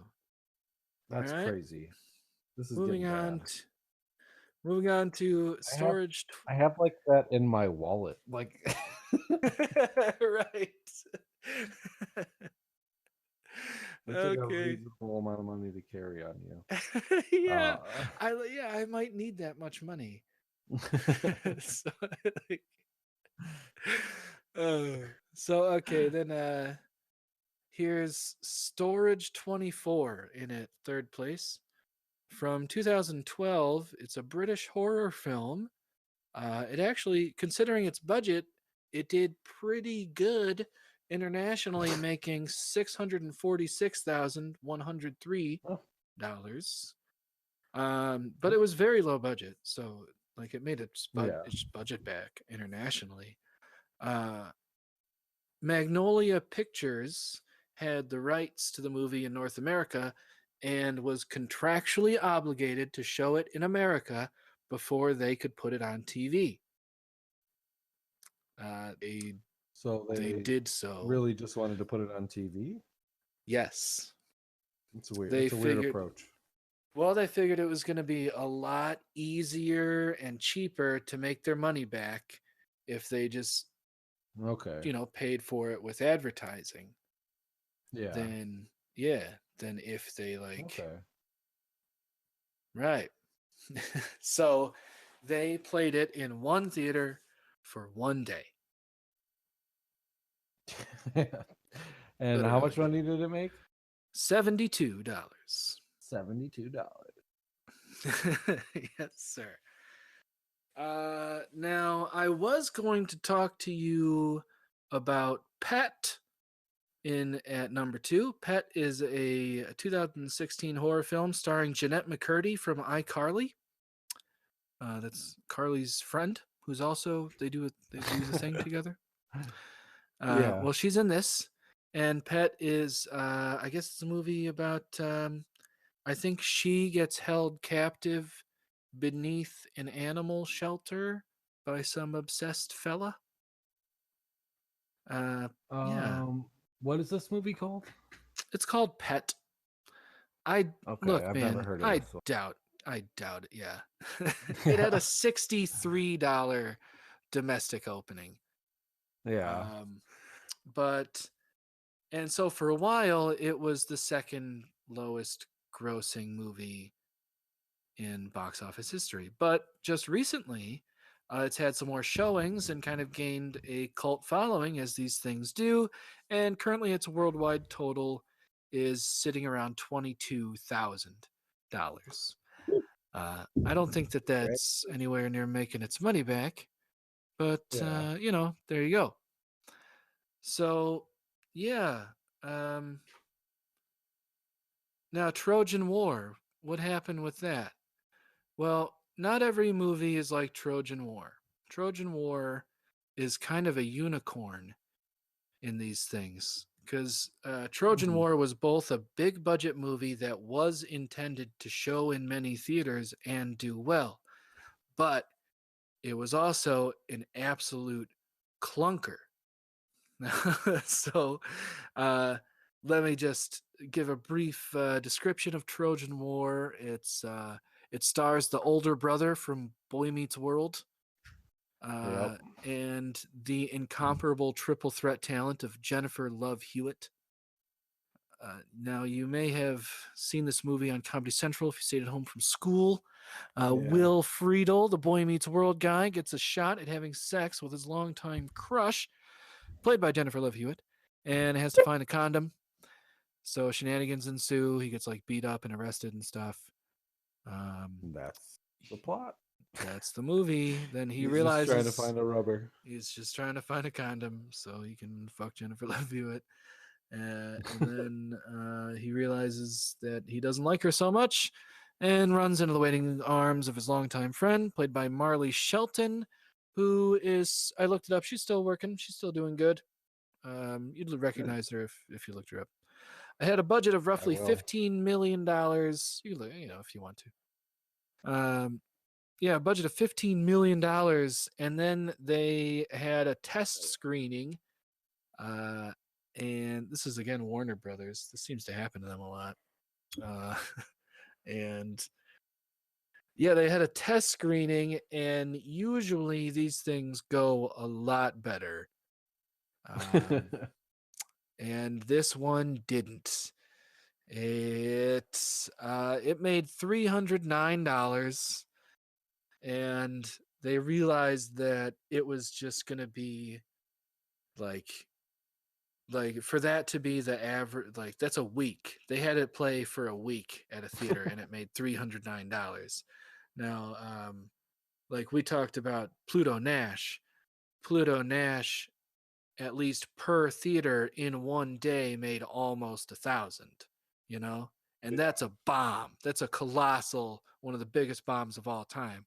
B: All
A: That's
B: right.
A: crazy. This is
B: Moving
A: getting
B: on.
A: bad.
B: Moving on to
A: I have
B: storage.
A: I have like that in my wallet. Like
B: Right.
A: that's like a
B: Okay.
A: reasonable amount of money to carry on you.
B: Yeah.
A: Uh,
B: I might need that much money. So, like, uh, so okay, then here's Storage 24 in at third place. From 2012, it's a British horror film. It actually, considering its budget, it did pretty good internationally, making $646,103. But it was very low budget, so like it made
A: yeah.
B: its budget back internationally. Uh, Magnolia Pictures had the rights to the movie in North America and was contractually obligated to show it in America before they could put it on TV. Uh, they
A: So
B: they
A: they
B: did so.
A: really just wanted to put it on TV.
B: Yes,
A: It's weird.
B: they
A: It's a weird
B: figured.
A: approach.
B: Well, they figured it was going to be a lot easier and cheaper to make their money back if they just,
A: Okay.
B: paid for it with advertising.
A: Yeah.
B: Then, yeah, than if they like,
A: Okay.
B: right. So they played it in one theater for one day,
A: And how much
B: literally.
A: money did it make?
B: $72.
A: $72.
B: Yes, sir. Now I was going to talk to you about Pet in at number two. Pet is a 2016 horror film starring Jeanette McCurdy from iCarly. That's Carly's friend, who's also they do the thing together.
A: Yeah.
B: Well, she's in this, and Pet is I guess it's a movie about I think she gets held captive beneath an animal shelter by some obsessed fella. Yeah,
A: What is this movie called?
B: it's called Pet. I
A: Okay,
B: look,
A: I've never
B: man.
A: heard of
B: I
A: this one.
B: doubt. I doubt it. Yeah, it had
A: Yeah.
B: a $63 domestic opening.
A: Yeah.
B: Um, but and so for a while, it was the second lowest grossing movie in box office history. But just recently, it's had some more showings and kind of gained a cult following, as these things do. And currently, its worldwide total is sitting around $22,000. I don't think that
A: Right.
B: that's anywhere near making its money back, but
A: Yeah.
B: there you go. So, yeah. Um, Now, Trojan War, what happened with that? Well, not every movie is like Trojan War. Trojan War is kind of a unicorn in these things because Trojan
A: Mhm.
B: War was both a big budget movie that was intended to show in many theaters and do well, but it was also an absolute clunker. So, uh, let me just give a brief description of Trojan War. It stars the older brother from Boy Meets World,
A: Yep.
B: and the incomparable triple threat talent of Jennifer Love Hewitt. Now, you may have seen this movie on Comedy Central if you stayed at home from school.
A: Yeah.
B: Will Friedle, the Boy Meets World guy, gets a shot at having sex with his longtime crush, played by Jennifer Love Hewitt, and has to find a condom. So shenanigans ensue. He gets like beat up and arrested and stuff.
A: That's the plot.
B: That's the movie. Then he
A: He's
B: realizes
A: just trying to find a rubber.
B: he's just trying to find a condom so he can fuck Jennifer Love Hewitt. And then he realizes that he doesn't like her so much and runs into the waiting arms of his longtime friend, played by Marley Shelton, who is, I looked it up, she's still working. She's still doing good. You'd recognize her if you looked her up. I had a budget of roughly $15 million. You know, if you want to. Yeah, a budget of $15 million. And then they had a test screening. And this is again Warner Brothers. This seems to happen to them a lot. And yeah, they had a test screening, and usually these things go a lot better. And this one didn't. It made $309, and they realized that it was just gonna be like for that to be the average, like that's a week. They had it play for a week at a theater, and it made $309. Now, like we talked about Pluto Nash, at least per theater in one day made almost 1,000. You know, and that's a bomb. That's a colossal, one of the biggest bombs of all time.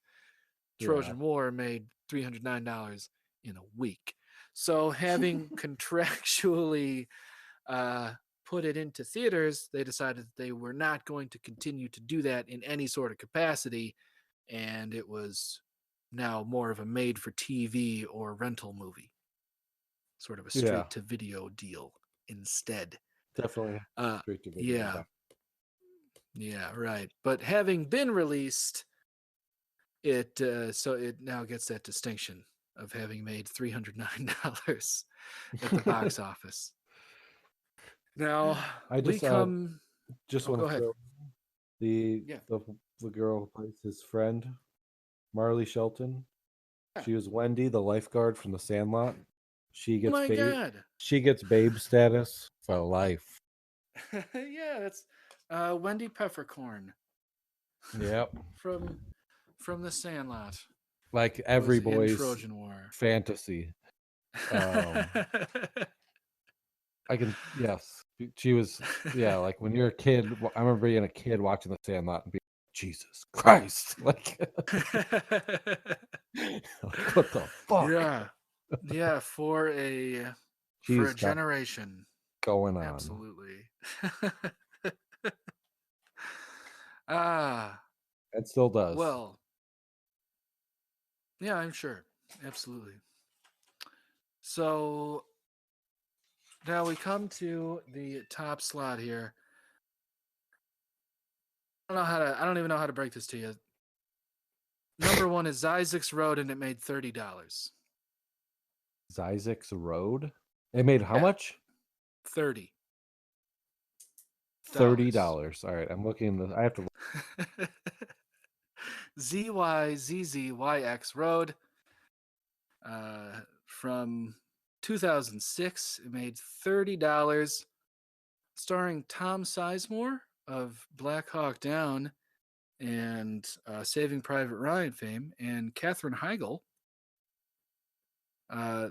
B: Trojan War made $309 in a week. So having contractually put it into theaters, they decided that they were not going to continue to do that in any sort of capacity, and it was now more of a made-for-TV or rental movie, sort of a straight-to-video deal instead.
A: Definitely straight to video.
B: Yeah, right. But having been released, it so it now gets that distinction of having made $309 at the box office. Now
A: I just
B: want
A: to throw the girl who plays his friend, Marley Shelton. Yeah. She was Wendy, the lifeguard from The Sandlot. She gets she gets babe status for life.
B: Yeah, that's Wendy Peppercorn.
A: Yep.
B: From The Sandlot.
A: Like every boy's
B: Trojan War
A: fantasy. I can, yes. She was, like when you're a kid, I remember being a kid watching The Sandlot and being like, Jesus Christ. Like, what the fuck?
B: Yeah, for a generation.
A: Going on.
B: Absolutely.
A: It still does.
B: Well, yeah, I'm sure. Absolutely. So now we come to the top slot here. I don't even know how to break this to you. Number one is Isaac's Road, and it made $30.
A: Isaac's Road? It made how much?
B: $30.
A: All right, I'm looking. I have to.
B: ZYZZYX Road. From 2006, it made $30, starring Tom Sizemore of Black Hawk Down and Saving Private Ryan fame, and Katherine Heigl.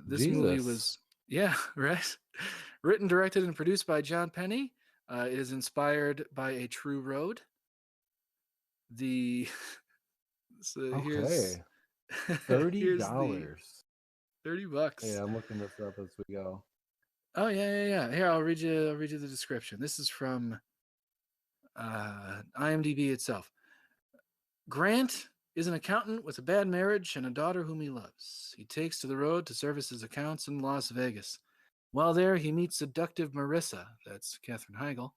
B: This movie was, right? Written, directed, and produced by John Penny. It is inspired by a true road. Here's
A: $30.
B: $30.
A: Yeah, I'm looking this up as we go.
B: Oh yeah. Here, I'll read you the description. This is from IMDb itself. Grant is an accountant with a bad marriage and a daughter whom he loves. He takes to the road to service his accounts in Las Vegas. While there, he meets seductive Marissa, that's Katherine Heigl,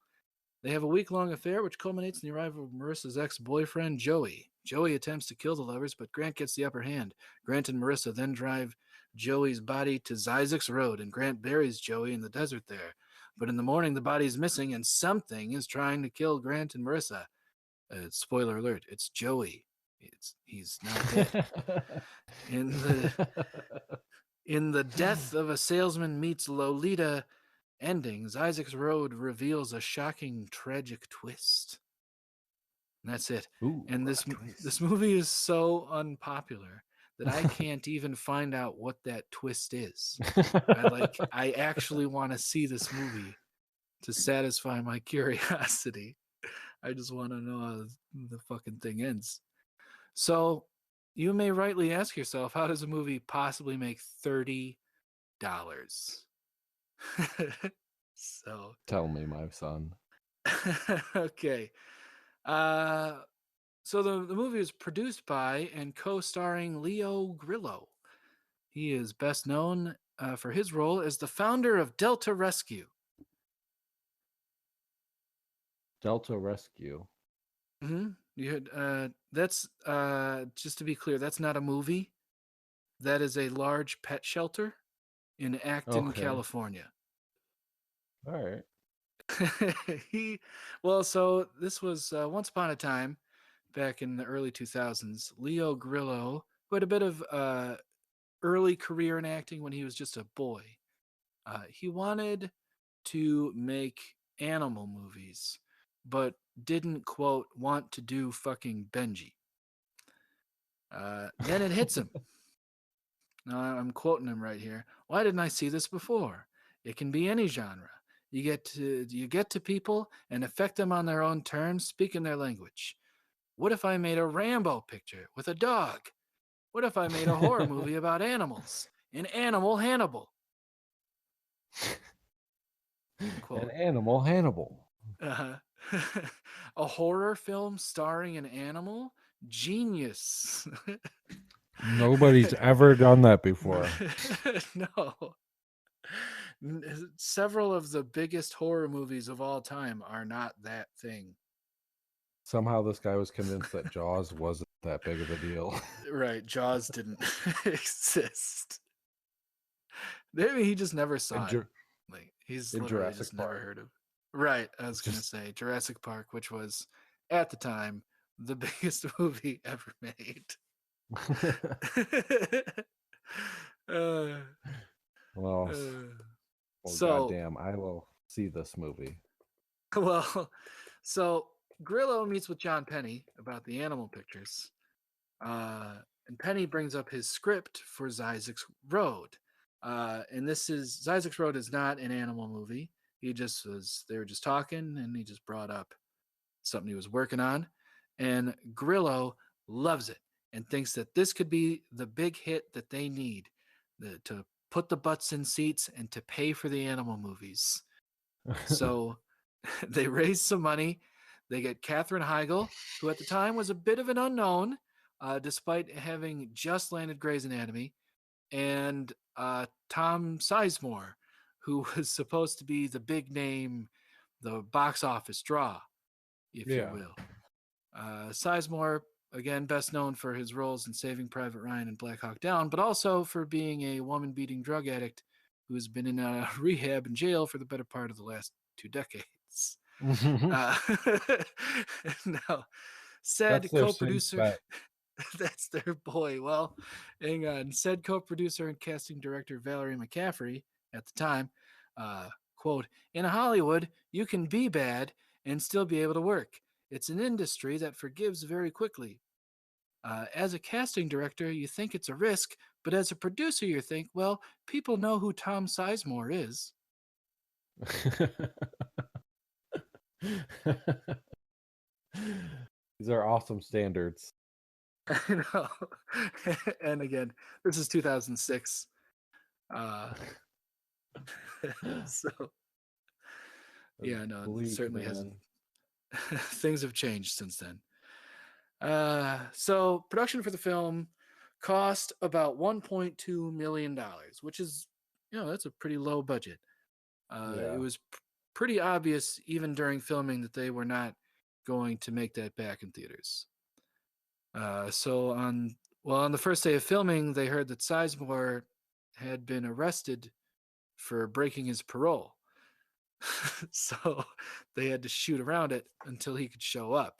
B: They have a week-long affair, which culminates in the arrival of Marissa's ex-boyfriend, Joey. Joey attempts to kill the lovers, but Grant gets the upper hand. Grant and Marissa then drive Joey's body to Zizek's Road, and Grant buries Joey in the desert there. But in the morning, the body is missing, and something is trying to kill Grant and Marissa. Spoiler alert, it's Joey. He's not dead. In the in the death of a salesman meets Lolita endings, Isaac's Road reveals a shocking, tragic twist. And that's it.
A: Ooh,
B: And
A: a
B: this
A: twist.
B: movie is so unpopular that I can't even find out what that twist is. I actually want to see this movie to satisfy my curiosity. I just want to know how the fucking thing ends. So you may rightly ask yourself, how does a movie possibly make $30? So
A: Tell me, my son.
B: okay. So the movie is produced by and co-starring Leo Grillo. He is best known for his role as the founder of Delta Rescue.
A: Delta Rescue.
B: Mm-hmm. That's just to be clear, that's not a movie. That is a large pet shelter in Acton,
A: Okay.
B: California.
A: All right.
B: So this was once upon a time, back in the early 2000s. Leo Grillo, who had a bit of early career in acting when he was just a boy, he wanted to make animal movies, but didn't quote want to do fucking Benji. Then it hits him. Now I'm quoting him right here. Why didn't I see this before? It can be any genre. You get to people and affect them on their own terms, speaking their language. What if I made a Rambo picture with a dog? What if I made a horror movie about animals? An animal Hannibal.
A: An
B: Quote.
A: animal Hannibal.
B: Uh, a horror film starring an animal? Genius.
A: Nobody's ever done that before.
B: No. Several of the biggest horror movies of all time are not that thing.
A: Somehow this guy was convinced that Jaws wasn't that big of a deal.
B: Right, Jaws didn't exist. Maybe he just never saw it. Like he's
A: in
B: literally
A: Jurassic
B: just never
A: Park.
B: heard of. Right, I was gonna
A: Just
B: say Jurassic Park, which was at the time the biggest movie ever made. uh,
A: well,
B: uh,
A: well,
B: so
A: goddamn, I will see this movie.
B: well, so Grillo meets with John Penny about the animal pictures. And Penny brings up his script for Zizek's Road. And this is Zizek's Road is not an animal movie. They were just talking and he just brought up something he was working on. And Grillo loves it and thinks that this could be the big hit that they need to put the butts in seats and to pay for the animal movies. So they raise some money. They get Katherine Heigl, who at the time was a bit of an unknown, despite having just landed Grey's Anatomy, and Tom Sizemore, who was supposed to be the big name, the box office draw, if you
A: Yeah.
B: will. Sizemore, again, best known for his roles in Saving Private Ryan and Black Hawk Down, but also for being a woman-beating drug addict who's been in rehab and jail for the better part of the last 2 decades. Uh, now, said
A: That's their safe
B: co-producer,
A: bet.
B: that's their boy. Well, hang on. Said co-producer and casting director Valerie McCaffrey at the time, quote, "In Hollywood, you can be bad and still be able to work. It's an industry that forgives very quickly. As a casting director, you think it's a risk, but as a producer, you think, well, people know who Tom Sizemore is."
A: These are awesome standards.
B: I know. And again, this is 2006. Uh, so yeah, no, it
A: Bleak,
B: certainly
A: man.
B: hasn't. Things have changed since then. So production for the film cost about $1.2 million, which is, that's a pretty low budget.
A: Yeah.
B: It was pretty obvious even during filming that they were not going to make that back in theaters. So on the first day of filming, they heard that Sizemore had been arrested for breaking his parole. So they had to shoot around it until he could show up.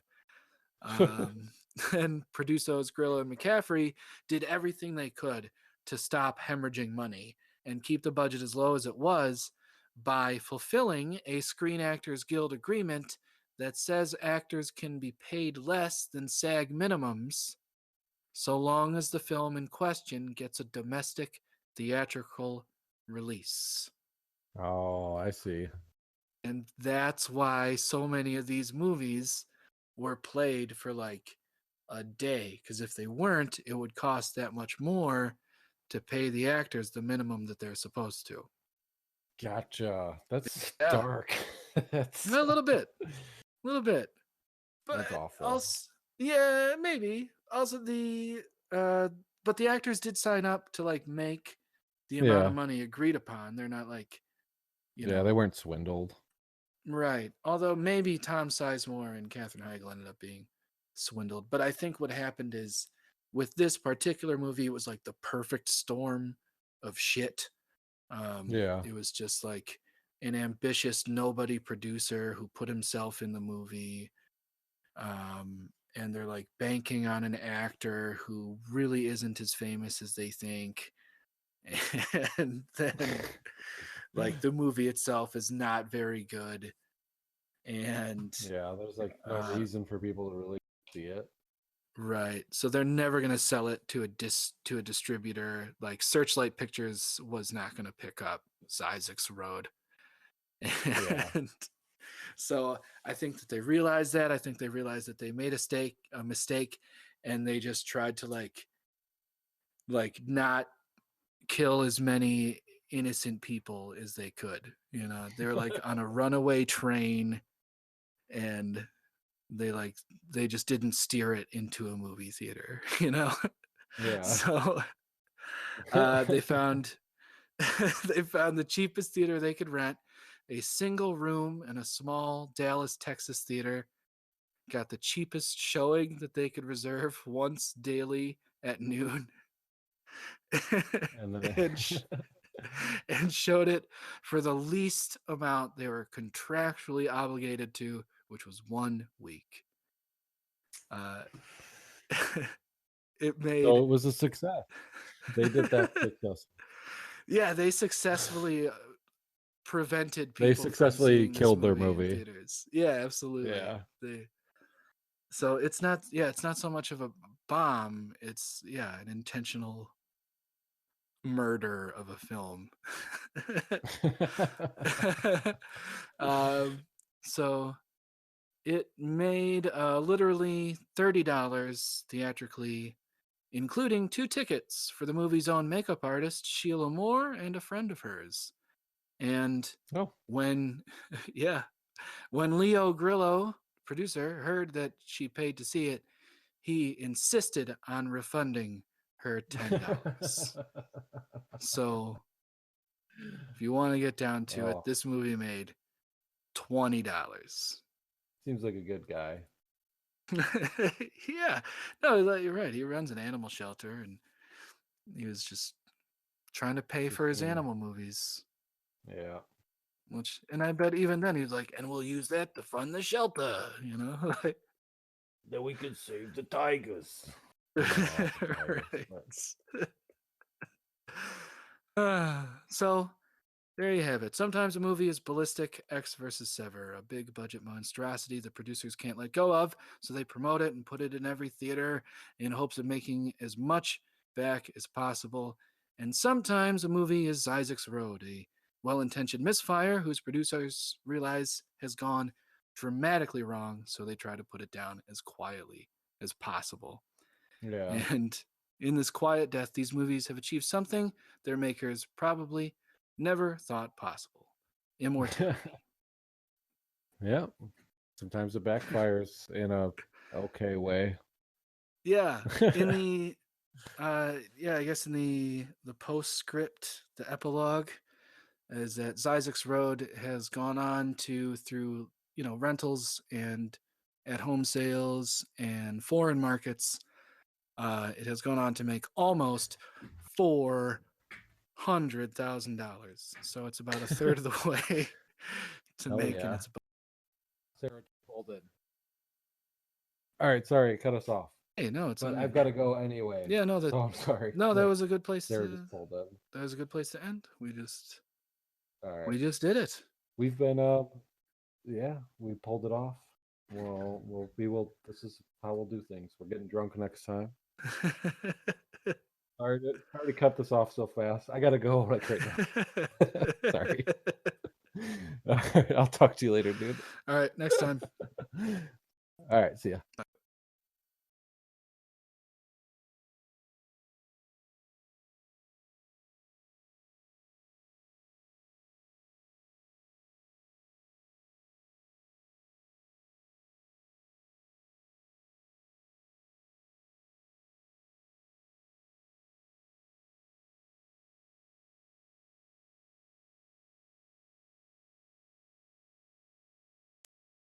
B: Um, and Produsos, Grillo, and McCaffrey did everything they could to stop hemorrhaging money and keep the budget as low as it was by fulfilling a Screen Actors Guild agreement that says actors can be paid less than SAG minimums so long as the film in question gets a domestic theatrical release.
A: Oh, I see.
B: And that's why so many of these movies were played for like a day. Because if they weren't, it would cost that much more to pay the actors the minimum that they're supposed to.
A: Gotcha. That's
B: Yeah,
A: dark. That's
B: a little bit, but
A: that's awful.
B: also, yeah, maybe also uh, but the actors did sign up to like make the amount of
A: Yeah.
B: money agreed upon. They're not like, you
A: Yeah,
B: know,
A: they weren't swindled.
B: right. Although maybe Tom Sizemore and Katherine Heigl ended up being swindled. But I think what happened is with this particular movie, it was like the perfect storm of shit.
A: Yeah.
B: It was just like an ambitious nobody producer who put himself in the movie. And they're like banking on an actor who really isn't as famous as they think. And then like the movie itself is not very good. And
A: Yeah, there's like no reason for people to really see it.
B: right, so they're never going to sell it to a distributor. Like Searchlight Pictures was not going to pick up Isaac's Road.
A: Yeah.
B: And so I think that they realized that. I think they realized that they made a mistake, and they just tried to like not kill as many innocent people as they could. You know, they were like on a runaway train, and they just didn't steer it into a movie theater. You know,
A: Yeah.
B: so they found they found the cheapest theater they could rent, a single room in a small Dallas, Texas theater. Got the cheapest showing that they could reserve once daily at noon.
A: And then
B: and, and showed it for the least amount they were contractually obligated to, which was 1 week. It made
A: so it was a success. They did that success.
B: yeah, they successfully prevented
A: They
B: people from
A: successfully
B: seeing this
A: killed their
B: movie in
A: movie.
B: theaters. Yeah, absolutely.
A: Yeah.
B: So it's not so much of a bomb, it's an intentional murder of a film. So it made literally $30 theatrically, including 2 tickets for the movie's own makeup artist, Sheila Moore, and a friend of hers. And
A: Oh.
B: when, when Leo Grillo, producer, heard that she paid to see it, he insisted on refunding her $10. So if you want to get down to it,
A: Oh,
B: this movie made $20.
A: seems like a good guy.
B: Yeah, no, you're right. He runs an animal shelter, and he was just trying to pay for his animal movies.
A: Yeah.
B: And I bet even then he was like, and we'll use that to fund the shelter, like,
A: Then we could save the tigers.
B: Right. So there you have it. Sometimes a movie is ballistic, X versus Sever, a big budget monstrosity the producers can't let go of, so they promote it and put it in every theater in hopes of making as much back as possible. And sometimes a movie is Isaac's Road, a well-intentioned misfire whose producers realize has gone dramatically wrong, so they try to put it down as quietly as possible.
A: Yeah.
B: And in this quiet death, these movies have achieved something their makers probably never thought possible: immortality.
A: Yeah. Sometimes it backfires in a okay way.
B: Yeah. In the I guess in the postscript, the epilogue, is that Zizek's Road has gone on to, through rentals and at home sales and foreign markets, it has gone on to make almost $400,000. So it's about a third of the way to
A: Oh
B: making
A: yeah.
B: its.
A: Sarah pulled in. All right, sorry, cut us off.
B: Hey, no, it's
A: But
B: okay.
A: I've got to go anyway.
B: Yeah, no,
A: so I'm sorry.
B: no, that
A: Nick,
B: was a good place
A: Sarah
B: to.
A: just pulled in.
B: That was a good place to end.
A: All right.
B: We just did it.
A: We've been yeah, we pulled it off. This is how we'll do things. We're getting drunk next time. Sorry to cut this off so fast. I gotta go like right now. Sorry. All right, I'll talk to you later, dude.
B: All right, next time.
A: All right, see ya.